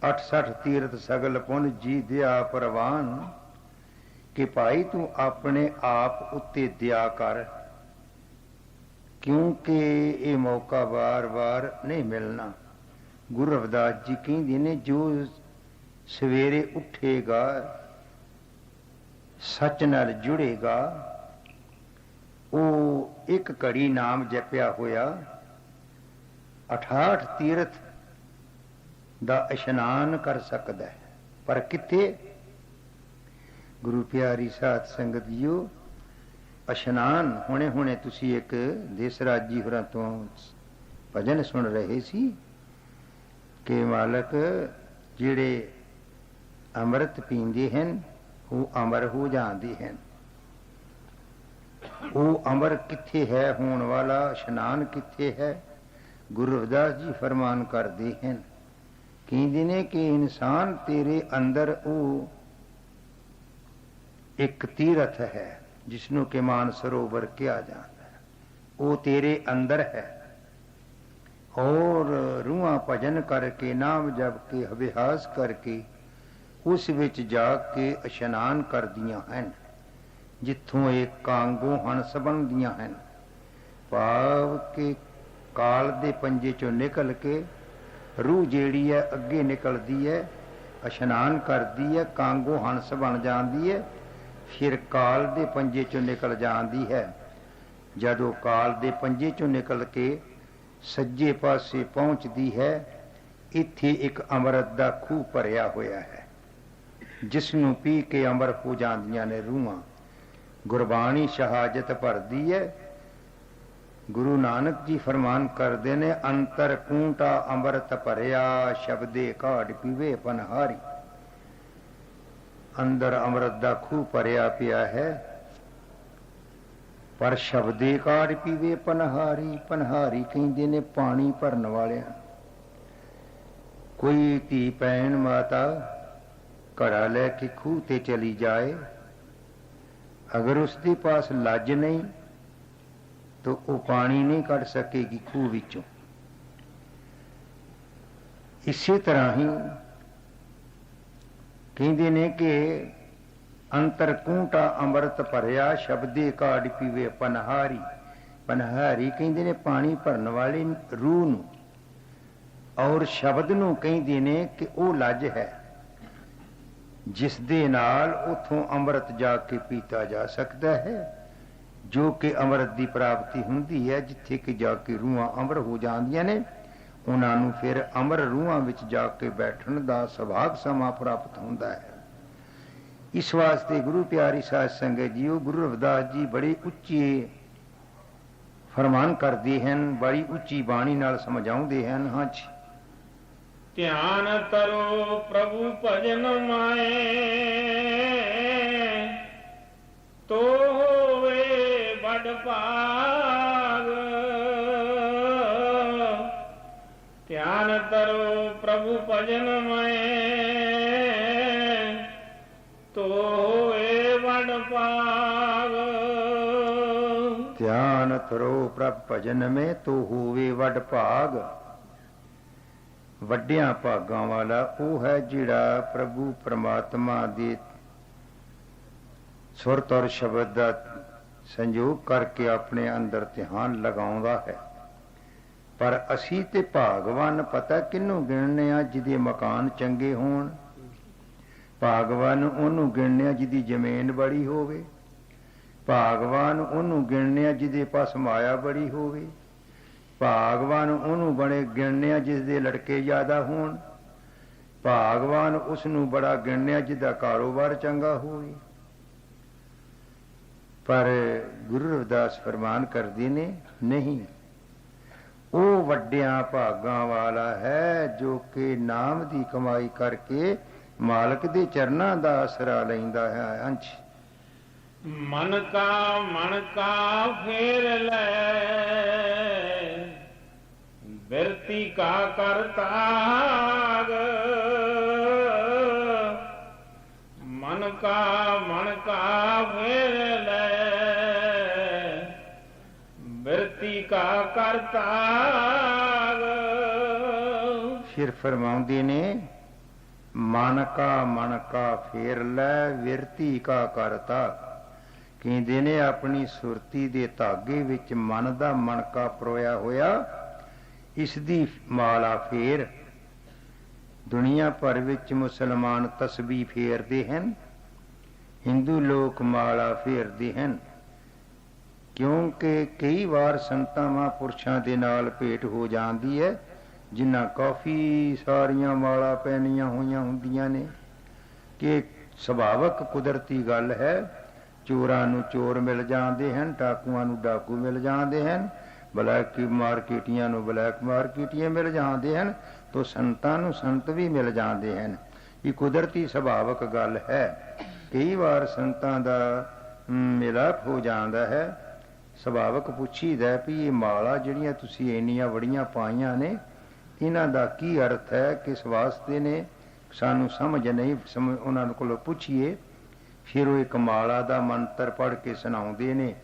68 ਤੀਰਥ ਸਗਲ ਪੁੰਨ ਜੀ ਦਿਆ ਪ੍ਰਵਾਨ ਕਿ ਭਾਈ ਤੂੰ ਆਪਣੇ ਆਪ ਉੱਤੇ ਦਇਆ ਕਰ, ਕਿਉਂਕਿ ਇਹ ਮੌਕਾ ਵਾਰ-ਵਾਰ ਨਹੀਂ ਮਿਲਣਾ। ਗੁਰੂ ਰਵਿਦਾਸ ਜੀ ਕਹਿੰਦੇ ਨੇ, ਜੋ ਸਵੇਰੇ ਉੱਠੇਗਾ, ਸੱਚ ਨਾਲ ਜੁੜੇਗਾ, ਉਹ ਇੱਕ ਘੜੀ ਨਾਮ ਜਪਿਆ ਹੋਇਆ 68 ਤੀਰਥ ਦਾ ਇਸ਼ਨਾਨ ਕਰ ਸਕਦਾ ਹੈ। ਪਰ ਕਿੱਥੇ? ਗੁਰੂ ਪਿਆਰੀ ਸਾਧ ਸੰਗਤ ਜੀਓ, ਇਸ਼ਨਾਨ ਹੁਣੇ ਤੁਸੀਂ ਇੱਕ ਦੇਸਰਾਜ ਜੀ ਹੋਰਾਂ ਤੋਂ ਭਜਨ ਸੁਣ ਰਹੇ ਸੀ ਕਿ ਮਾਲਕ ਜਿਹੜੇ ਅੰਮ੍ਰਿਤ ਪੀਂਦੇ ਹਨ ਉਹ ਅਮਰ ਹੋ ਜਾਂਦੇ ਹਨ। ਉਹ ਅਮਰ ਕਿੱਥੇ ਹੈ ਹੋਣ ਵਾਲਾ? ਇਸ਼ਨਾਨ ਕਿੱਥੇ ਹੈ? ਗੁਰੂ ਰਵਿਦਾਸ ਜੀ ਫਰਮਾਨ ਕਰਦੇ ਹਨ, ਕਹਿੰਦੇ ਨੇ ਕਿ ਇਨਸਾਨ ਤੇਰੇ ਅੰਦਰ ਉਹ ਇੱਕ ਤੀਰਥ ਹੈ ਜਿਸਨੂੰ ਕਿ ਮਾਨ ਸਰੋਵਰ ਕਿਹਾ ਜਾਂਦਾ ਹੈ, ਉਹ ਤੇਰੇ ਅੰਦਰ ਹੈ। ਔਰ ਰੂਹਾਂ ਭਜਨ ਕਰਕੇ, ਨਾਮ ਜਪ ਕੇ, ਅਭਿਆਸ ਕਰਕੇ ਉਸ ਵਿੱਚ ਜਾ ਕੇ ਇਸ਼ਨਾਨ ਕਰਦੀਆਂ ਹਨ, ਜਿੱਥੋਂ ਇਹ ਕਾਂਗੋਂ ਹੰਸ ਬਣਦੀਆਂ ਹਨ। ਭਾਵ ਕਿ ਕਾਲ ਦੇ ਪੰਜੇ ਚੋਂ ਨਿਕਲ ਕੇ ਰੂਹ ਜਿਹੜੀ ਹੈ ਅੱਗੇ ਨਿਕਲਦੀ ਹੈ, ਇਸ਼ਨਾਨ ਕਰਦੀ ਹੈ, ਕਾਂਗੋਂ ਹੰਸ ਬਣ ਜਾਂਦੀ ਹੈ, ਫਿਰ ਕਾਲ ਦੇ ਪੰਜੇ ਚੋਂ ਨਿਕਲ ਜਾਂਦੀ ਹੈ। ਜਦੋਂ ਕਾਲ ਦੇ ਪੰਜੇ ਚੋਂ ਨਿਕਲ ਕੇ ਸੱਜੇ ਪਾਸੇ ਪਹੁੰਚਦੀ ਹੈ, ਇੱਥੇ ਇੱਕ ਅੰਮ੍ਰਿਤ ਦਾ ਖੂਹ ਭਰਿਆ ਹੋਇਆ ਹੈ, ਜਿਸ ਨੂੰ ਪੀ ਕੇ ਅਮਰ ਹੋ ਜਾਂਦੀਆਂ ਨੇ ਰੂਹਾਂ। ਗੁਰਬਾਣੀ ਸ਼ਹਾਦਤ ਭਰਦੀ ਹੈ। ਗੁਰੂ ਨਾਨਕ ਜੀ ਫਰਮਾਨ ਕਰਦੇ ਨੇ, ਅੰਤਰ ਕੂੰਟਾ ਅੰਮ੍ਰਿਤ ਭਰਿਆ, ਸ਼ਬਦੇ ਘਾਟ ਪੀਵੇ ਪਨਹਾਰੀ। ਅੰਦਰ ਅੰਮ੍ਰਿਤ ਦਾ ਖੂਹ ਭਰਿਆ ਪਿਆ ਹੈ, ਪਰ ਸ਼ਬਦੇ ਘਾਟ ਪੀਵੇ ਪਨਹਾਰੀ। ਪਨਹਾਰੀ ਕਹਿੰਦੇ ਨੇ ਪਾਣੀ ਭਰਨ ਵਾਲਿਆਂ। ਕੋਈ ਧੀ ਭੈਣ ਮਾਤਾ ਘੜਾ ਲੈ ਕੇ ਖੂਹ ਤੇ ਚਲੀ ਜਾਏ, ਅਗਰ ਉਸਦੇ ਪਾਸ ਲੱਜ ਨਹੀਂ तो वो पानी नहीं कढ़ सकेगी खूह विचों। इसी तरह ही कहते ने कि अंतर कूंटा अमृत भरिया शब्दे काढ़ पीवे पनहारी। पनहारी कहते ने पानी भरन वाली रूह नूं, और शब्द नूं कहते ने कि वह लज है जिस दे नाल उथों अमृत जाके पीता जा सकता है, जो कि अमृत की प्राप्ति हुंदी है। जिथे कि जाके रूहां अमर हो जांदियां ने, उन्हां नूं फिर अमर रूहां विच जाके बैठण दा सुभाग समा प्राप्त हुंदा है। इस वास्ते गुरु प्यारी साध संगत जीओ, गुरु रविदास जी बड़ी उच्ची फरमान करते हैं, बड़ी उच्ची बाणी नाल समझाउंदे हैं। हाँ जी, ध्यान करो प्रभु भजन माए, तो होवे बड़ भाग। ध्यान करो प्रभु भजन माए, तो होवे बड़ भाग। ध्यान करो प्रभु भजन में तो होवे वड भाग। ਵੱਡਿਆਂ ਭਾਗਾਂ ਵਾਲਾ ਉਹ ਹੈ ਜਿਹੜਾ ਪ੍ਰਭੂ ਪਰਮਾਤਮਾ ਦੇ ਸੁਰਤ ਔਰ ਸ਼ਬਦ ਦਾ ਸੰਯੋਗ ਕਰਕੇ ਆਪਣੇ ਅੰਦਰ ਧਿਆਨ ਲਗਾਉਂਦਾ ਹੈ। ਪਰ ਅਸੀਂ ਤੇ ਭਾਗਵਾਨ ਪਤਾ ਕਿਹਨੂੰ ਗਿਣਨੇ ਆ? ਜਿਹਦੇ ਮਕਾਨ ਚੰਗੇ ਹੋਣ। ਭਾਗਵਾਨ ਉਹਨੂੰ ਗਿਣਨੇ ਆ ਜਿਹਦੀ ਜ਼ਮੀਨ ਬੜੀ ਹੋਵੇ। ਭਾਗਵਾਨ ਉਹਨੂੰ ਗਿਣਨੇ ਆ ਜਿਹਦੇ ਪਾਸ ਮਾਇਆ ਬੜੀ ਹੋਵੇ। ਭਾਗਵਾਨ ਉਹਨੂੰ ਬੜੇ ਗਿਣਨੇ ਆ ਜਿਸ ਦੇ ਲੜਕੇ ਜ਼ਿਆਦਾ ਹੋਣ। ਭਾਗਵਾਨ ਉਸ ਨੂੰ ਬੜਾ ਗਿਣਨੇ ਆ ਜਿਹਦਾ ਕਾਰੋਬਾਰ ਚੰਗਾ ਹੋਵੇ। ਪਰ ਗੁਰੂ ਰਵਿਦਾਸ ਫਰਮਾਨ ਕਰਦੇ ਨੇ, ਨਹੀਂ, ਉਹ ਵੱਡਿਆਂ ਭਾਗਾਂ ਵਾਲਾ ਹੈ ਜੋ ਕਿ ਨਾਮ ਦੀ ਕਮਾਈ ਕਰਕੇ ਮਾਲਕ ਦੇ ਚਰਨਾਂ ਦਾ ਆਸਰਾ ਲੈਂਦਾ ਹੈ। ਅੰਸ਼ मन का फेर ले, बिरती का करताग। मन का फेर ले, बिरती का करताग। फिर फरमाउंदे ने, ਮਨ ਕਾ ਫੇਰ ਲੈ ਵਿਰਤੀ ਕਾ ਕਰਤਾ। ਕਹਿੰਦੇ ਨੇ ਆਪਣੀ ਸੁਰਤੀ ਦੇ ਧਾਗੇ ਵਿੱਚ ਮਨ ਦਾ ਮਣਕਾ ਪਰੋਇਆ ਹੋਇਆ, ਇਸ ਦੀ ਮਾਲਾ ਫੇਰ। ਦੁਨੀਆ ਭਰ ਵਿੱਚ ਮੁਸਲਮਾਨ ਤਸਬੀਹ ਫੇਰਦੇ ਹਨ, ਹਿੰਦੂ ਲੋਕ ਮਾਲਾ ਫੇਰਦੇ ਹਨ, ਕਿਉਂਕਿ ਕਈ ਵਾਰ ਸੰਤਾਂ ਮਹਾਂਪੁਰਸ਼ਾਂ ਦੇ ਨਾਲ ਭੇਟ ਹੋ ਜਾਂਦੀ ਹੈ, ਜਿਨ੍ਹਾਂ ਕਾਫੀ ਸਾਰੀਆਂ ਮਾਲਾ ਪਹਿਨੀਆਂ ਹੋਈਆਂ ਹੁੰਦੀਆਂ ਨੇ, ਕਿ ਸੁਭਾਵਕ ਕੁਦਰਤੀ ਗੱਲ ਹੈ। ਚੋਰਾਂ ਨੂੰ ਚੋਰ ਮਿਲ ਜਾਂਦੇ ਹਨ, ਡਾਕੂਆਂ ਨੂੰ ਡਾਕੂ ਮਿਲ ਜਾਂਦੇ ਹਨ, ਬਲੈਕ ਮਾਰਕੀਟੀਆਂ ਨੂੰ ਬਲੈਕ ਮਾਰਕੀਟੀਆਂ ਮਿਲ ਜਾਂਦੇ ਹਨ, ਤਾਂ ਸੰਤਾਂ ਨੂੰ ਸੰਤ ਵੀ ਮਿਲ ਜਾਂਦੇ ਹਨ। ਇਹ ਕੁਦਰਤੀ ਸੁਭਾਵਕ ਗੱਲ ਹੈ। ਕਈ ਵਾਰ ਸੰਤਾਂ ਦਾ ਮਿਲਾਪ ਹੋ ਜਾਂਦਾ ਹੈ। ਸੁਭਾਵਕ ਪੁੱਛੀਦਾ ਵੀ ਇਹ ਮਾਲਾ ਜਿਹੜੀਆਂ ਤੁਸੀਂ ਇੰਨੀਆਂ ਬੜੀਆਂ ਪਾਈਆਂ ਨੇ, ਇਹਨਾਂ ਦਾ ਕੀ ਅਰਥ ਹੈ, ਕਿਸ ਵਾਸਤੇ ਨੇ, ਸਾਨੂੰ ਸਮਝ ਨਹੀਂ। ਉਹਨਾਂ ਕੋਲੋਂ ਪੁੱਛੀਏ। ਫਿਰ ਉਹ ਇੱਕ ਮਾਲਾ ਦਾ ਮੰਤਰ ਪੜ੍ਹ ਕੇ ਸੁਣਾਉਂਦੇ ਨੇ।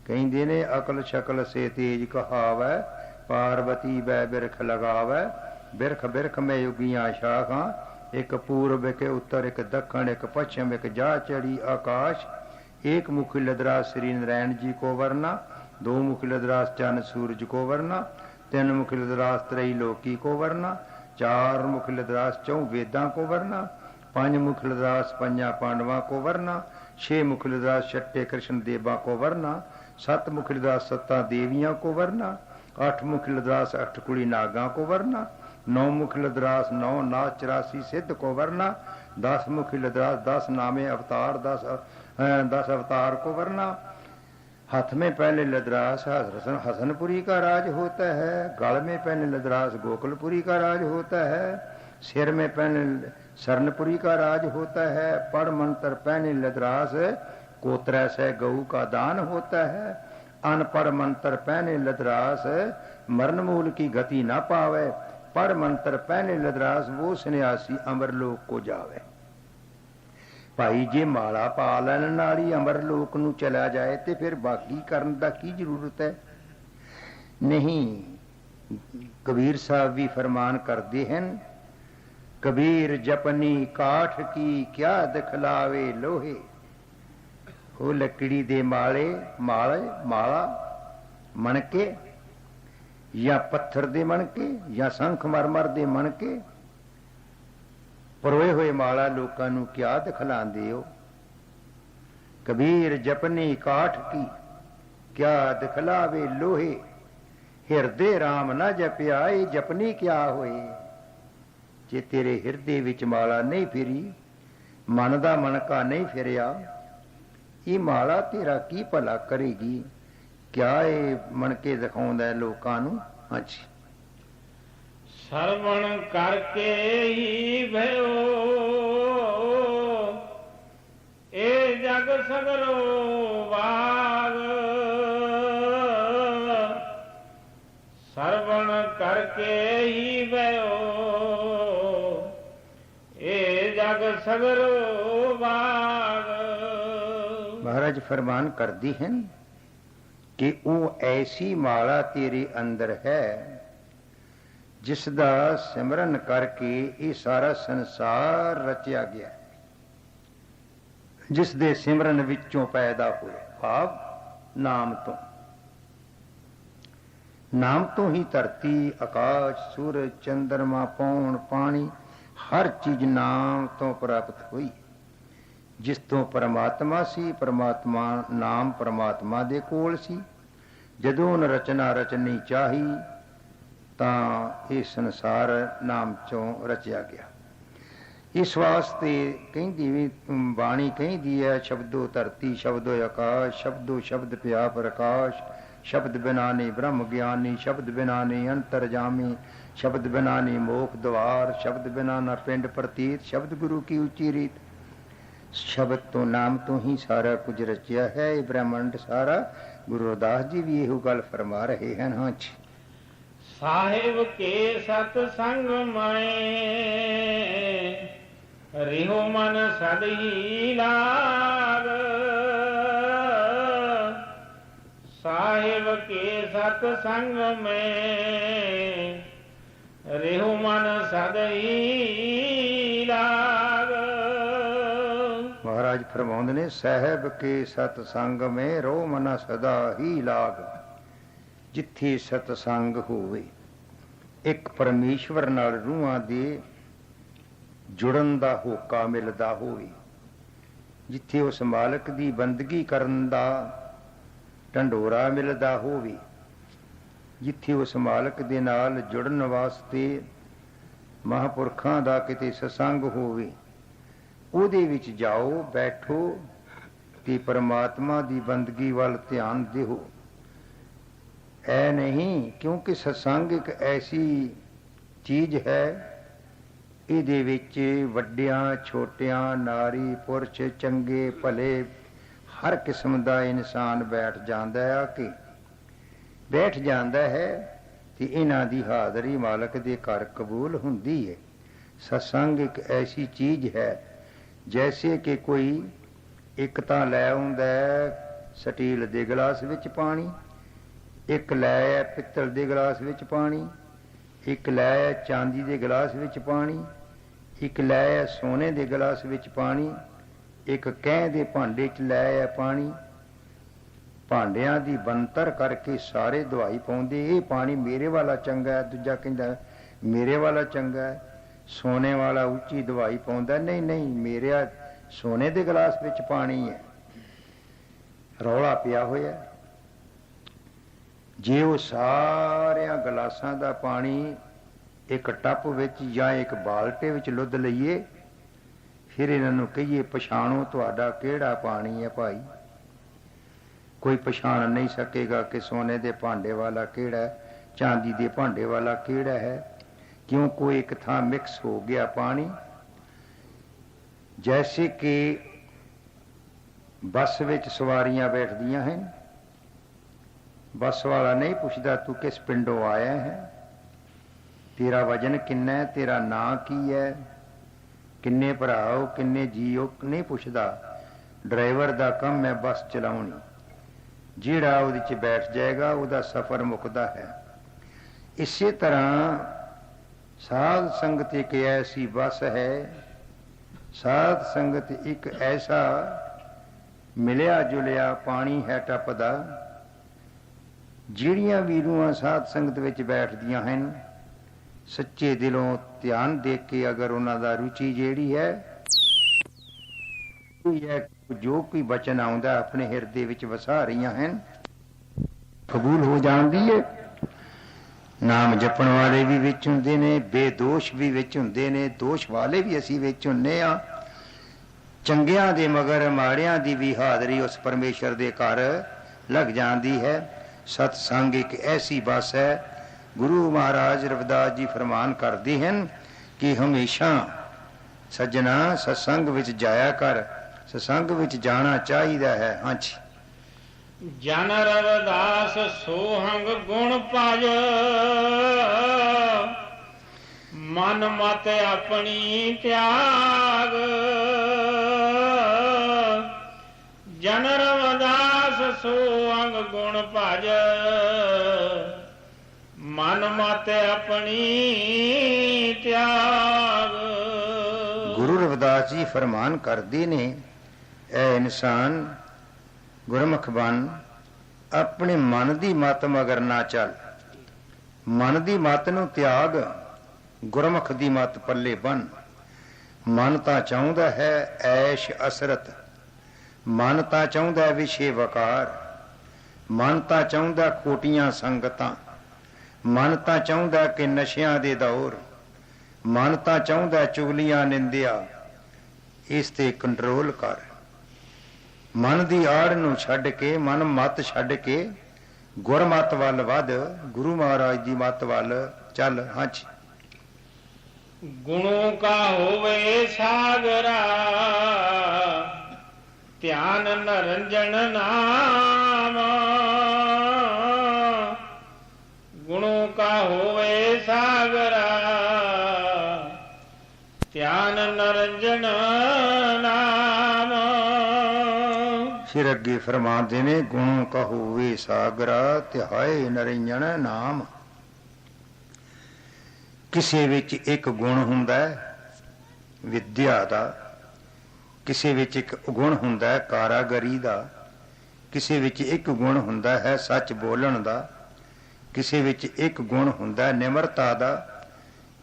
ਕਹਿੰਦੇ ਨੇ ਅਕਲ ਸ਼ਕਲ ਸੇ ਤੇਜ ਕਹਾਵੈ, ਪਾਰਵਤੀ ਬੈ ਬਿਰਖ ਲਗਾਵੈ, ਬਿਰਖ ਬਿਰਖ ਮੈਂ ਯੁਗੀਆਂ ਸ਼ਾਖਾਂ, ਇੱਕ ਪੂਰਬ ਇੱਕ ਉੱਤਰ ਇੱਕ ਦੱਖਣ ਇੱਕ ਪੱਛਮ, ਇੱਕ ਜਾ ਚੜੀ ਆਕਾਸ਼। एक मुखी लदराज श्री नारायण जी को वरना, दो मुखी लदराज चंद सूरज को वरना, तीन मुखी लदराज त्रैलोकी को वरना, चार मुखी लदराज चौं वेदां को वरना, पांच मुखी लदराज पंजा पांडवां को वरना, छे मुखी लदराज छठे कृष्ण देवा को वरना, सत मुखी लदराज सत्ता देवियां को वरना, अठ मुखी लदराज अठ कुड़ी नागा को वरना, नौ मुखी लदराज नौ नाथ 84 सिद्ध को वरना, 10 मुखी लदराज 10 नामे अवतार 10 अवतार को वरना। हाथ में पहले लदरास हसनपुरी का राज होता है, गल में पहले लदरास गोकुलपुरी का राज होता है, सिर में पहले सरनपुरी का राज होता है, पढ़ मंत्र पहले लदरास कोतरा से गऊ का दान होता है, अनपढ़ मंत्र पहले लदरास मरण मूल की गति ना पावे, पढ़ मंत्र पहले लदरास वो सन्यासी अमरलोक को जावे। भाई जे माला पा लैन नाल ही अमरलोक नूं चला जाए तो फिर बाकी करन दा की जरूरत है? नहीं। कबीर साहब भी फरमान करते हैं, कबीर जपनी काठ की क्या दिखलावे लोहे। वो लकड़ी दे माले माला मनके या पत्थर दे मनके या संख मरमर दे मनके परोए हुए माला लोकां नूं क्या दिखलांदे हो। कबीर जपनी काठ की क्या दिखलावे लोहे, हिरदे राम ना जपिया ये जपनी क्या होए। जे तेरे हिरदे विच माला नहीं फिरी, मन दा मनका नहीं फिरिया, ये माला तेरा की भला करेगी। क्या ये मनके दिखाउंदा है लोकां नूं। हाँ जी। ਸਰਵਣ ਕਰਕੇ ਹੀ ਭਇਓ ਇਹ ਜਗ ਸਗਰੋ ਵਾਗ, ਸਰਵਣ ਕਰਕੇ ਹੀ ਭਇਓ ਇਹ ਜਗ ਸਗਰੋ ਵਾਗ। महाराज फरमान करती हैं कि वो ऐसी माला तेरे अंदर है जिसदा सिमरन करके ये सारा संसार रचिया गया, जिस दे सिमरन विचों पैदा हुए। भाव नाम तो ही धरती आकाश सूरज चंद्रमा पौन पानी हर चीज नाम तो प्राप्त हुई। जिस तो परमात्मा सी, परमात्मा नाम परमात्मा दे कोल सी। जदों रचना रचनी चाही तां ये संसार नाम चों रचिया गया। इस वास्ते कहती भी बाणी कहती है, शब्दों धरती शब्दों आकाश, शब्दों शब्द पिया प्रकाश, शब्द बिना नहीं ब्रह्म ज्ञानी, शब्द बिना नहीं अंतरजामी, शब्द बिना नहीं मोख द्वार, शब्द बिना न पिंड प्रतीत, शब्द गुरु की ऊंची रीत। शब्द तो नाम तो ही सारा कुछ रचिया है ये ब्रह्मांड सारा। गुरु रविदास जी भी यही गल फरमा रहे हैं। हाँ जी। साहिब के सतसंग में रिहो मन सदी लाग, साहिब के सतसंग में रिहो मन सदी लाग। ਫਰਮਾਉਂਦੇ ਨੇ, ਸਾਹਿਬ ਕੇ ਸਤਸੰਗ ਮੇ ਰੋ ਮਨਾ ਸਦਾ ਹੀ ਲਾਗ। ਜਿੱਥੇ ਸਤਸੰਗ ਹੋਵੇ, ਇੱਕ ਪਰਮੇਸ਼ਵਰ ਨਾਲ ਰੂਹਾਂ ਦੇ ਜੁੜਨ ਦਾ ਹੋਕਾ ਮਿਲਦਾ ਹੋਵੇ, ਜਿੱਥੇ ਉਸ ਮਾਲਕ ਦੀ ਬੰਦਗੀ ਕਰਨ ਦਾ ਢੰਡੋਰਾ ਮਿਲਦਾ ਹੋਵੇ, ਜਿੱਥੇ ਉਸ ਮਾਲਕ ਦੇ ਨਾਲ ਜੁੜਨ ਵਾਸਤੇ ਮਹਾਂਪੁਰਖਾਂ ਦਾ ਕਿਤੇ ਸਤਸੰਗ ਹੋਵੇ, ਉਹਦੇ ਵਿੱਚ ਜਾਓ, ਬੈਠੋ ਤੇ ਪਰਮਾਤਮਾ ਦੀ ਬੰਦਗੀ ਵੱਲ ਧਿਆਨ ਦਿਓ। ਐ ਨਹੀਂ, ਕਿਉਂਕਿ ਸਤਸੰਗ ਇੱਕ ਐਸੀ ਚੀਜ਼ ਹੈ, ਇਹਦੇ ਵਿੱਚ ਵੱਡਿਆਂ ਛੋਟਿਆਂ, ਨਾਰੀ ਪੁਰਸ਼, ਚੰਗੇ ਭਲੇ, ਹਰ ਕਿਸਮ ਦਾ ਇਨਸਾਨ ਬੈਠ ਜਾਂਦਾ ਹੈ, ਕਿ ਬੈਠ ਜਾਂਦਾ ਹੈ ਤੇ ਇਹਨਾਂ ਦੀ ਹਾਜ਼ਰੀ ਮਾਲਕ ਦੇ ਘਰ ਕਬੂਲ ਹੁੰਦੀ ਹੈ। ਸਤਸੰਗ ਇੱਕ ਐਸੀ ਚੀਜ਼ ਹੈ, ਜੈਸੇ ਕਿ ਕੋਈ ਇੱਕ ਤਾਂ ਲੈ ਆਉਂਦਾ ਸਟੀਲ ਦੇ ਗਲਾਸ ਵਿੱਚ ਪਾਣੀ, ਇੱਕ ਲੈ ਪਿੱਤਲ ਦੇ ਗਲਾਸ ਵਿੱਚ ਪਾਣੀ, ਇੱਕ ਲੈ ਚਾਂਦੀ ਦੇ ਗਲਾਸ ਵਿੱਚ ਪਾਣੀ, ਇੱਕ ਲੈ ਸੋਨੇ ਦੇ ਗਲਾਸ ਵਿੱਚ ਪਾਣੀ, ਇੱਕ ਕਹਿ ਦੇ ਭਾਂਡੇ 'ਚ ਲੈ ਪਾਣੀ। ਭਾਂਡਿਆਂ ਦੀ ਬੰਤਰ ਕਰਕੇ ਸਾਰੇ ਦਵਾਈ ਪਾਉਂਦੇ, ਇਹ ਪਾਣੀ ਮੇਰੇ ਵਾਲਾ ਚੰਗਾ ਹੈ, ਦੂਜਾ ਕਹਿੰਦਾ ਮੇਰੇ ਵਾਲਾ ਚੰਗਾ ਹੈ, ਸੋਨੇ ਵਾਲਾ ਉੱਚੀ ਦਵਾਈ ਪਾਉਂਦਾ, ਨਹੀਂ ਨਹੀਂ ਮੇਰਾ ਸੋਨੇ ਦੇ ਗਲਾਸ ਵਿੱਚ ਪਾਣੀ ਹੈ। ਰੌਲਾ ਪਿਆ ਹੋਇਆ। ਜੇ ਉਹ ਸਾਰਿਆਂ ਗਲਾਸਾਂ ਦਾ ਪਾਣੀ ਇੱਕ ਟੱਪ ਵਿੱਚ ਜਾਂ ਇੱਕ ਬਾਲਟੇ ਵਿੱਚ ਲੁੱਧ ਲਈਏ, ਫਿਰ ਇਹਨਾਂ ਨੂੰ ਕਹੀਏ ਪਛਾਣੋ ਤੁਹਾਡਾ ਕਿਹੜਾ ਪਾਣੀ ਹੈ ਭਾਈ। ਕੋਈ ਪਛਾਣ ਨਹੀਂ ਸਕੇਗਾ ਕਿ ਸੋਨੇ ਦੇ ਭਾਂਡੇ ਵਾਲਾ ਕਿਹੜਾ ਹੈ, ਚਾਂਦੀ ਦੇ ਭਾਂਡੇ ਵਾਲਾ ਕਿਹੜਾ ਹੈ, ਕਿਉਂ ਕੋਈ ਇੱਕ ਥਾਂ ਮਿਕਸ ਹੋ ਗਿਆ ਪਾਣੀ। ਜੈਸੇ ਕਿ ਬੱਸ ਵਿੱਚ ਸਵਾਰੀਆਂ ਬੈਠਦੀਆਂ ਹਨ, ਬੱਸ ਵਾਲਾ ਨਹੀਂ ਪੁੱਛਦਾ ਤੂੰ ਕਿਸ ਪਿੰਡੋਂ ਆਇਆ ਹੈ, ਤੇਰਾ ਵਜਨ ਕਿੰਨਾ ਹੈ, ਤੇਰਾ ਨਾਂ ਕੀ ਹੈ, ਕਿੰਨੇ ਭਰਾ ਹੋ, ਕਿੰਨੇ ਜੀਓ, ਨਹੀਂ ਪੁੱਛਦਾ। ਡਰਾਈਵਰ ਦਾ ਕੰਮ ਹੈ ਬੱਸ ਚਲਾਉਣੀ, ਜਿਹੜਾ ਉਹਦੇ 'ਚ ਬੈਠ ਜਾਏਗਾ ਉਹਦਾ ਸਫ਼ਰ ਮੁੱਕਦਾ ਹੈ। ਇਸੇ ਤਰ੍ਹਾਂ ਸਾਧ ਸੰਗਤ ਇੱਕ ਐਸੀ ਬੱਸ ਹੈ, ਸਾਧ ਸੰਗਤ ਇੱਕ ਐਸਾ ਮਿਲਿਆ ਜੁਲਿਆ ਪਾਣੀ ਹੈ ਟੱਪ ਦਾ। ਜਿਹੜੀਆਂ ਵੀ ਰੂਹਾਂ ਸਾਧ ਸੰਗਤ ਵਿੱਚ ਬੈਠਦੀਆਂ ਹਨ, ਸੱਚੇ ਦਿਲੋਂ ਧਿਆਨ ਦੇ ਕੇ ਅਗਰ ਉਹਨਾਂ ਦਾ ਰੁਚੀ ਜਿਹੜੀ ਹੈ, ਜੋ ਕੋਈ ਬਚਨ ਆਉਂਦਾ ਆਪਣੇ ਹਿਰਦੇ ਵਿੱਚ ਵਸਾ ਰਹੀਆਂ ਹਨ, ਕਬੂਲ ਹੋ ਜਾਂਦੀ ਹੈ। ਨਾਮ ਜਪਣ ਵਾਲੇ ਵੀ ਵਿੱਚ ਹੁੰਦੇ ਨੇ, ਬੇਦੋਸ਼ ਵੀ ਵਿੱਚ ਹੁੰਦੇ ਨੇ, ਦੋਸ਼ ਵਾਲੇ ਵੀ ਅਸੀਂ ਵਿੱਚ ਹੁੰਦੇ ਹਾਂ। ਚੰਗਿਆਂ ਦੇ ਮਗਰ ਮਾੜਿਆਂ ਦੀ ਵੀ ਹਾਜ਼ਰੀ ਉਸ ਪਰਮੇਸ਼ਰ ਦੇ ਘਰ ਲੱਗ ਜਾਂਦੀ ਹੈ। ਸਤਸੰਗ ਇੱਕ ਐਸੀ ਬੱਸ ਹੈ। ਗੁਰੂ ਮਹਾਰਾਜ ਰਵਿਦਾਸ ਜੀ ਫਰਮਾਨ ਕਰਦੇ ਹਨ ਕਿ ਹਮੇਸ਼ਾ ਸੱਜਣਾ ਸਤਸੰਗ ਵਿੱਚ ਜਾਇਆ ਕਰ, ਸਤਸੰਗ ਵਿੱਚ ਜਾਣਾ ਚਾਹੀਦਾ ਹੈ। ਹਾਂਜੀ। ਜਨ ਰਵਿਦਾਸ ਸੋਹੰਗ ਗੁਣ ਪਾਜ, ਮਨ ਮਤ ਆਪਣੀ ਤਿਆਗ। ਜਨ ਰਵਿਦਾਸ ਸੋਹੰਗ ਗੁਣ ਭਜ, ਮਨ ਮਤ ਆਪਣੀ ਤਿਆਗ। ਗੁਰੂ ਰਵਿਦਾਸ ਜੀ ਫਰਮਾਨ ਕਰਦੇ ਨੇ, ਐ ਇਨਸਾਨ ਗੁਰਮੁਖ ਬਣ, ਆਪਣੇ ਮਨ ਦੀ ਮਤ ਮਗਰ ਨਾ ਚੱਲ, ਮਨ ਦੀ ਮਤ ਨੂੰ ਤਿਆਗ, ਗੁਰਮੁਖ ਦੀ ਮਤ ਪੱਲੇ ਬੰਨ। ਮਨ ਤਾਂ ਚਾਹੁੰਦਾ ਹੈ ਐਸ਼ ਅਸਰਤ, ਮਨ ਤਾਂ ਚਾਹੁੰਦਾ ਵਿਸ਼ੇ ਵਕਾਰ, ਮਨ ਤਾਂ ਚਾਹੁੰਦਾ ਖੋਟੀਆਂ ਸੰਗਤਾਂ, ਮਨ ਤਾਂ ਚਾਹੁੰਦਾ ਕਿ ਨਸ਼ਿਆਂ ਦੇ ਦੌਰ, ਮਨ ਤਾਂ ਚਾਹੁੰਦਾ ਚੁਗਲੀਆਂ ਨਿੰਦਿਆ। ਇਸ ਤੇ ਕੰਟਰੋਲ ਕਰ। ਮਨ ਦੀ ਆੜ ਨੂੰ ਛੱਡ ਕੇ, ਮਨ ਮਤ ਛੱਡ ਕੇ ਗੁਰਮਤ ਵੱਲ ਵੱਧ, ਗੁਰੂ ਮਹਾਰਾਜ ਦੀ ਮਤ ਵੱਲ ਚੱਲ। ਹਾਂਜੀ। ਗੁਣੋਂ ਕਾ ਹੋਵੇ ਸਾਗਰਾ, ਧਿਆਨ ਨਰੰਜਨ ਨਾਮ। ਗੁਣੋਂ ਕਾ ਹੋਵੇ ਸਾਗਰਾ, ਧਿਆਨ ਨਰੰਜਨ ਨਾਮ। ਫਿਰ ਅੱਗੇ ਫਰਮਾਉਂਦੇ ਨੇ, ਗੁਣੋਂ ਕਾ ਹੋਵੇ ਸਾਗਰਾ, ਧਿਆਏ ਨਰੰਜਨ ਨਾਮ। ਕਿਸੇ ਵਿੱਚ ਇੱਕ ਗੁਣ ਹੁੰਦਾ ਹੈ ਵਿਦਿਆ ਦਾ, ਕਿਸੇ ਵਿੱਚ ਇੱਕ ਗੁਣ ਹੁੰਦਾ ਹੈ ਕਾਰਾਗਰੀ ਦਾ, ਕਿਸੇ ਵਿੱਚ ਇੱਕ ਗੁਣ ਹੁੰਦਾ ਹੈ ਸੱਚ ਬੋਲਣ ਦਾ, ਕਿਸੇ ਵਿੱਚ ਇੱਕ ਗੁਣ ਹੁੰਦਾ ਹੈ ਨਿਮਰਤਾ ਦਾ,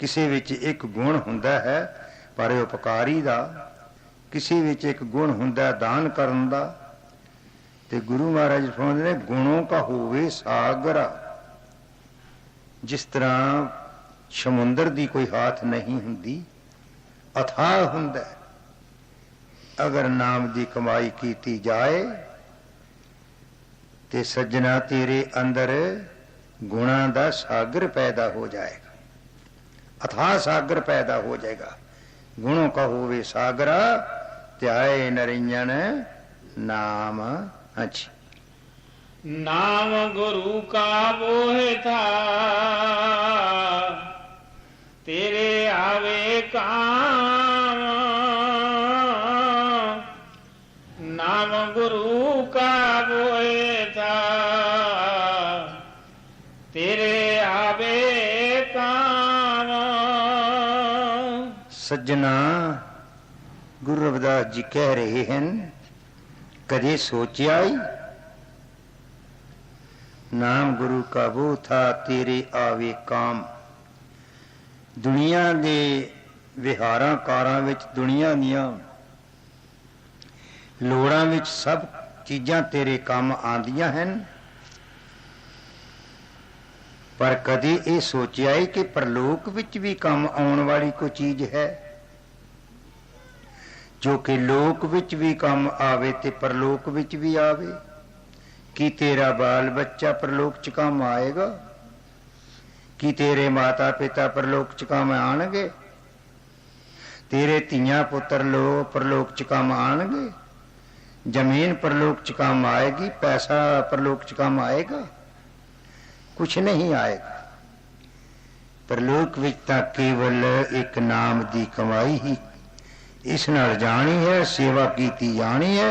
ਕਿਸੇ ਵਿੱਚ ਇੱਕ ਗੁਣ ਹੁੰਦਾ ਹੈ ਪਰਉਪਕਾਰੀ ਦਾ, ਕਿਸੇ ਵਿੱਚ ਇੱਕ ਗੁਣ ਹੁੰਦਾ ਹੈ ਦਾਨ ਕਰਨ ਦਾ। ਤੇ ਗੁਰੂ ਮਹਾਰਾਜ ਫਰਮਾਉਂਦੇ ਨੇ ਗੁਣੋਂ ਕਾ ਹੋਵੇ ਸਾਗਰ। ਜਿਸ ਤਰ੍ਹਾਂ ਸਮੁੰਦਰ ਦੀ ਕੋਈ ਹਾਥ ਨਹੀਂ ਹੁੰਦੀ, ਅਥਾਹ ਹੁੰਦਾ। ਅਗਰ ਨਾਮ ਦੀ ਕਮਾਈ ਕੀਤੀ ਜਾਏ ਤੇ ਸੱਜਣਾ ਤੇਰੇ ਅੰਦਰ ਗੁਣਾਂ ਦਾ ਸਾਗਰ ਪੈਦਾ ਹੋ ਜਾਏਗਾ, ਅਥਾਹ ਸਾਗਰ ਪੈਦਾ ਹੋ ਜਾਏਗਾ। ਗੁਣੋਂ ਕਾ ਹੋਵੇ ਸਾਗਰਾ ਧਿਆਏ ਨਰਿੰਜਨ ਨਾਮ। अच्छा, नाम गुरु का बोहे था तेरे आवे काम। नाम गुरु का बोहे था तेरे आवे काम। सज्जना गुरु रविदास जी कह रहे हैं, कदे सोचा ही नाम गुरु का वो था तेरे आवे काम। दुनिया दे विहारां कारां विच, दुनिया दियां लोड़ां विच सब चीज़ां तेरे काम आंदियां हैं, पर कदे ये सोचिया है कि परलोक विच भी काम आउण वाली कोई चीज़ है जो कि लोक विच भी काम आवे ते परलोक विच भी आवे। कि तेरा बाल बच्चा परलोक च काम आएगा? कि तेरे माता पिता परलोक च काम आणगे? तेरे धीआं पुत्र लोग परलोक च काम आणगे? जमीन परलोक च काम आएगी? पैसा परलोक च काम आएगा? कुछ नहीं आएगा। परलोक विच तां केवल एक नाम दी कमाई ही इस नाल जानी है, सेवा कीती जानी है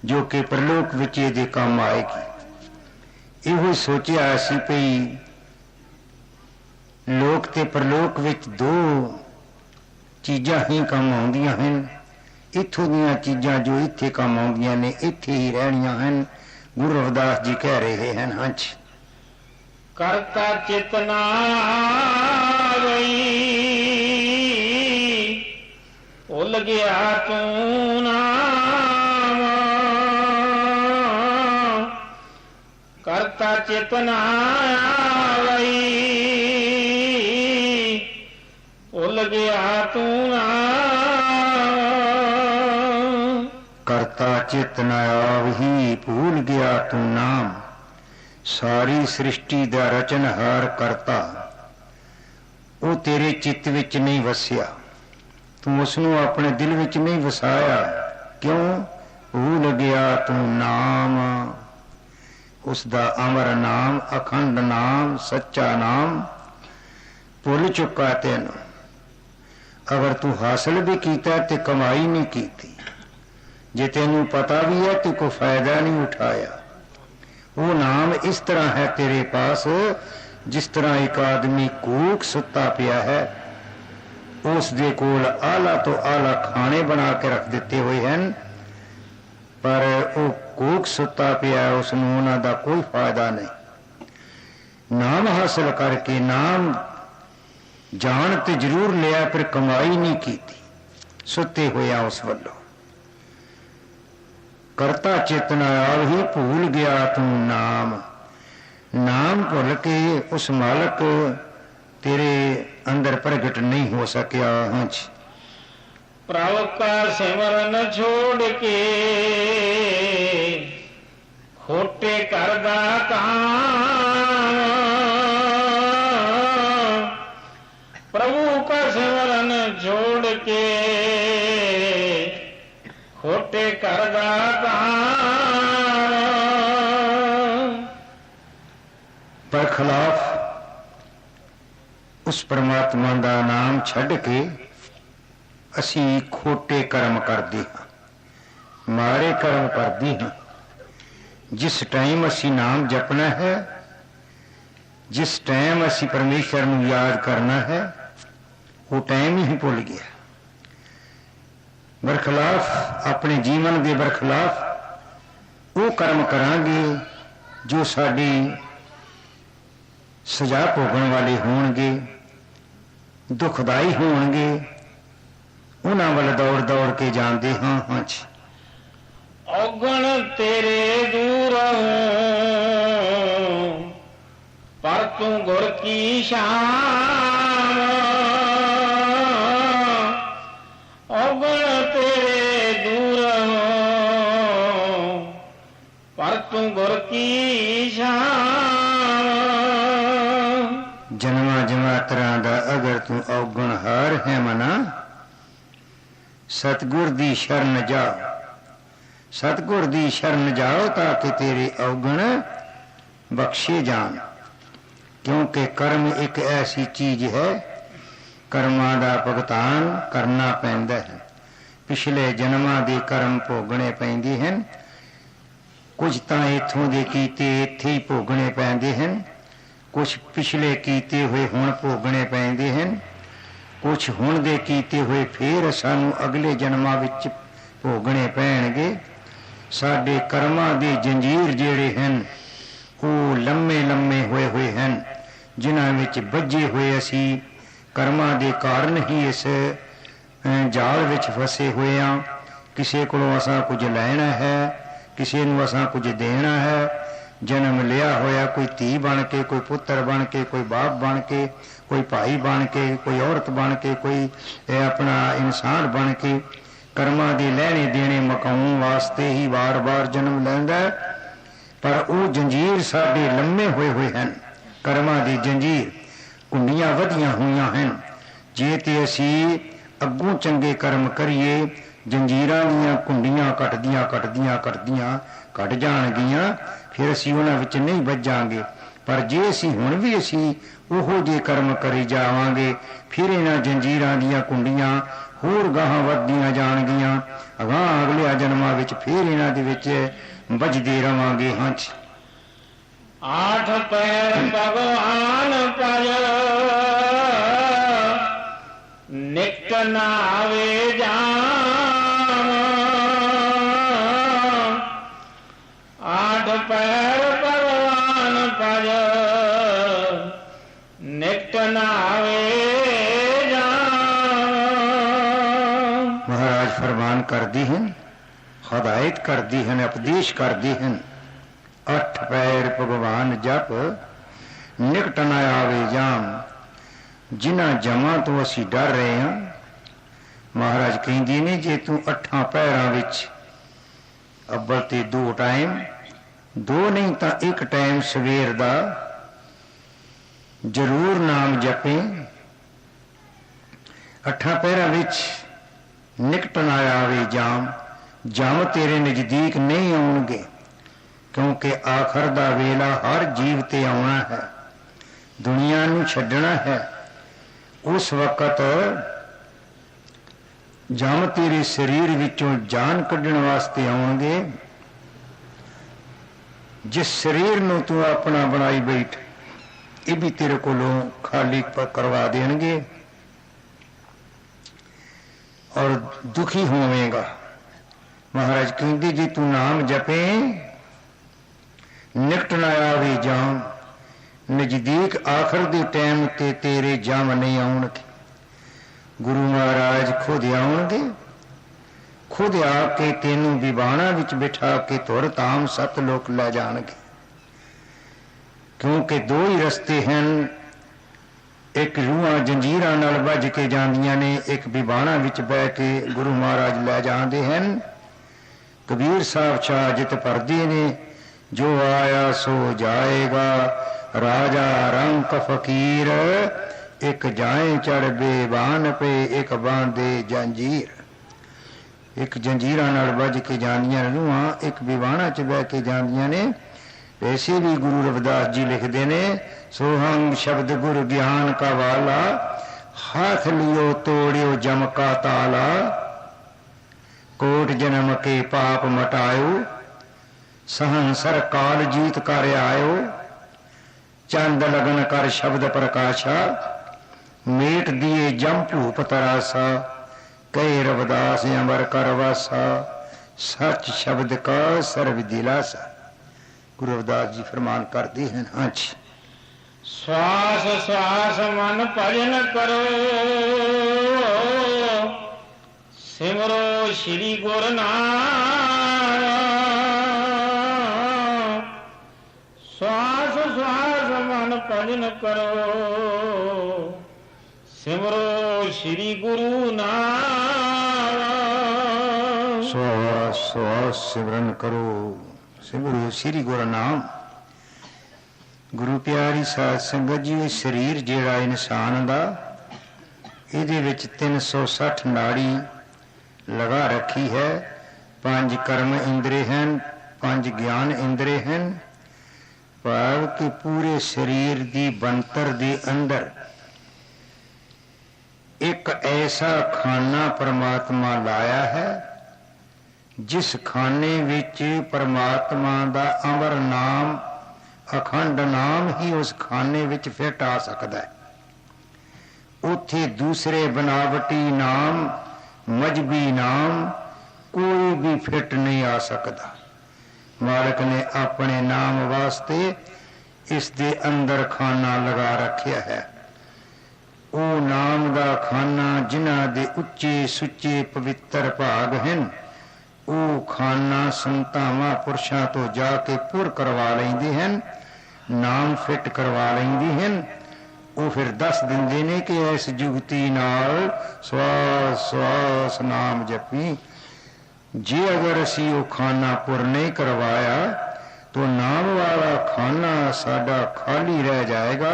जो कि परलोक विच इहदे काम आएगी। इहो सोचिया सी पई लोक ते परलोक विच दो चीज़ां ही काम आउंदियां हन। इत्थों दीयां चीज़ां जो इत्थे काम आउंदियां ने इत्थे ही रहणियां हन। गुरु रविदास जी कह रहे हैं, हाँ जी, करता चेतना भुल गया तू नाम। करता चेतना भुल गया तू नाम। करता चेतना ही भूल गया तू नाम। सारी सृष्टि दा रचनहार करता वो तेरे चित्त विच नहीं वसिया, तू उसनू अपने दिल विच नहीं वसाया। क्यों? भूल गया तू नाम। उसदा अमर नाम, अखंड नाम, सच्चा नाम भुल चुका तेन। अगर तू हासिल भी किया तो कमाई नहीं की, जे तेनू पता भी है तो कोई फायदा नहीं उठाया। वो नाम इस तरह है तेरे पास जिस तरह एक आदमी कूक सुता पिया है, उस दे कोल आला तो आला खाने बना के रख दिते हुए हैं, पर वो कूक सुता पिया, उसनूं उन्हां दा कोई फायदा नहीं। नाम हासिल करके नाम जान ते जरूर लिया पर कमाई नहीं की, सुते हुए उस वल्लों। करता चेतना आव ही भूल गया तू नाम। नाम भुल के उस मालक तेरे अंदर प्रगट नहीं हो सकिया। हाँ जी, प्रभु का सिमरन छोड़ के खोटे करदा काम। प्रभु का सिमरन छोड़ के खोटे करदा काम। पर खिलाफ उस परमात्मा का नाम छड़ के असी खोटे कर्म करते हाँ, माड़े कर्म करते हाँ। जिस टाइम असी नाम जपना है, जिस टाइम असी परमेश्वर नूं याद करना है, वो टाइम ही भुल गया। बरखिलाफ अपने जीवन के बरखिलाफ वो कर्म करांगे जो साडी सजा भोगण वाले होणगे, दुखदाई होणगे। उन्हां वल दौड़ दौड़ के जांदे हां हां जी। औगण तेरे दूर पर तू गुर की शान, औगण तेरे दूर पर तू गुर की शान। जन्मा जमातरां दा अगर तू औगण हार है मना, सतगुर दी शरण जाओ, सतगुर दी शरण जाओ ताकि तेरे औगण बख्शे जान। क्योंकि कर्म एक ऐसी चीज है, कर्मां दा भुगतान करना पैंदा है। पिछले जन्मां दे कर्म भोगने पैंदे हैं। कुछ तां इत्थों दे कीते इत्थे ही भोगने पैंदे हैं, कुछ पिछले कीते हुए हुण भोगने पैंदे हैं, कुछ हुण दे कीते हुए फिर सानू अगले जन्मां विच भोगने पैणगे। साडे कर्मां दे जंजीर जिहड़े हन वो लम्मे लम्मे होए हुए हैं, जिन्हां विच बज्जे हुए असी कर्मां दे कारण ही इस जाल विच फसे हुए हां। किसी कोलों असां कुछ लैना है, किसी नूं असां कुछ देना है। जन्म लिया होया कोई धी बन के, कोई पुत्र बन के, कोई बाप बन के, कोई भाई बन के, कोई औरत बन के, कोई अपना इंसान बन के कर्मां दे लैने देने मकाउण वास्ते ही बार बार जन्म लैंदा है। पर वो जंजीर साडे लम्मे होए हुए हैं, कर्मां दी जंजीर कुंडियां वधियां होईयां हैं। जे ते असी अग्गों चंगे कर्म करिए, जंजीरां दीयां कुंडियां कटदियां कटदियां कटदियां कट जाणगियां, फिर असी उन्हां विच नहीं ਵੱਜਾਂਗੇ। पर जे असी हुण भी असी ओहो जे कर्म करी जावांगे, फिर इन्हां जंजीरां दीयां कुंडियां होर गाहां वधदियां जाणगियां। अगां अगले जन्मां विच फिर इन्हां दे विच ਵੱਜਦੇ रवांगे। हाँ जी। आठ पैर भगवान पर निकट ना आवे जान, आठ पैर भगवान पर निकट ना आवे जान। महाराज फरमान करदी हैं, हदायत करदी हैं, उपदेश करदी हैं। अठ पैर भगवान जप निकट न आवे जाम। जिन्हां जमां तो असी डर रहे हां, महाराज कहंदे ने जे तू अठां पैरां विच अव्वल ते दो टाइम, दो नहीं तां एक टाइम सवेर दा जरूर नाम जपे। अठां पैरां विच निकट न आवे जाम, जम तेरे नजदीक नहीं आउणगे। क्योंकि आखिर दा वेला हर जीव ते आउणा है, दुनिया नूं छड्डना है। उस वक्त जम तेरे शरीर विचों जान कढण वास्ते आउणगे। जिस शरीर नूं तू अपना बनाई बैठ, ये भी तेरे कोलों खाली करवा देणगे और दुखी होवेगा। महाराज कहते जी तू नाम जपे निकट न आवे जाम, नजदीक आखिर दे टाइम ते तेरे जाम नहीं आउणगे। गुरु महाराज खुद आउणगे, खुद आके तेनू विबाणा विच बिठा के तुर ताम सत लोक लै जाणगे। क्योंकि दो ही रस्ते हैं, एक रूहां जंजीरां नाल वज के जांदियां ने, एक विबाणा विच बैठ के गुरु महाराज लै जांदे हैं। कबीर साहब शाह जित परदे ने, जो आया सो जाएगा, राजा रंक फकीर, एक जाए चढ़ बेबान पे, एक बांधे जंजीर। एक जंजीरां नाल वज के जांदियां रूहां, एक विबाणा च बह के जांदियां ने। वैसे भी गुरु रविदास जी लिखते ने, सोहंग शब्द गुरु ज्ञान का वाला, हाथ लियो तोड़ियो जम का ताला, कोट जन्म के पाप मटायो, सहंसर काल जीत कर आयो, चंद लगन कर शब्द प्रकाशा, मेट दिए जम भूप तरासा, कहे रविदास अमर कर वासा, सच शब्द का सर्व दिलासा। गुरु रविदास जी फरमान करते हैं। हाँ जी। श्वास श्वास मन भजन करो, सिमरो श्री गुरु नाम। श्वास श्वास मन भजन करो, सिमरो श्री गुरु नाम। श्वास श्वास सिमरन करो, सिमरो श्री गुरु नाम। गुरु प्यारी साध संगत जी, शरीर जिहड़ा इंसान दा, इहदे विच 360 नाड़ी लगा रखी है। 5 कर्म इंद्रे हैं, 5 ज्ञान इंद्रे हैं। भाव कि पूरे शरीर दी बनतर दे अंदर एक ऐसा खाना परमात्मा लाया है, जिस खाने विच परमात्मा दा अमर नाम, अखंड नाम ही उस खाने विच फिट आ सकता है। उत्थे दूसरे बनावटी नाम, मजहबी नाम कोई भी फिट नहीं आ सकता। मालिक ने अपने नाम वास्ते इस दे अंदर खाना लगा रखा है। वो नाम दा खाना जिन्हां दे उच्चे सुच्चे पवित्र भाग हैं, वो खाना संतां महापुरुषां तो जाके पुर करवा लेंदे हैं, नाम फिट करवा लेंदे हैं। वो फिर दस दिंदे ने कि इस जुगती नाल श्वास श्वास नाम जपी। जे अगर असी वो खाना पुर नहीं करवाया तो नाम वाला खाना साडा खाली रह जाएगा।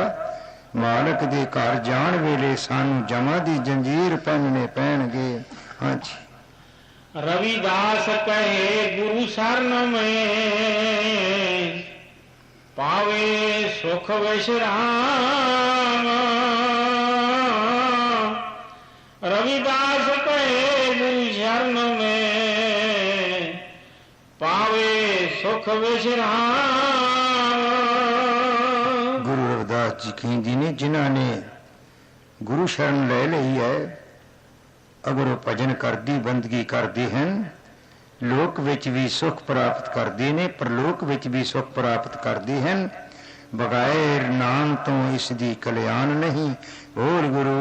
मालिक दे घर जान वेले सानू जमा दी जंजीर पहनने पैणगे। हाँ जी। रविदास कहे गुरु शरण में, पावे सुख विश्राम। रविदास कहे गुरु शरण में, पावे सुख विश्राम। गुरु रविदास जी कहते ने जिन्होंने गुरु शरण ले ली है, अगर वो भजन करदी बंदगी करते हैं, लोक विच भी सुख प्राप्त करते हैं, परलोक विच भी सुख प्राप्त करते हैं। बगैर नाम तो इसकी कल्याण नहीं। बोल गुरु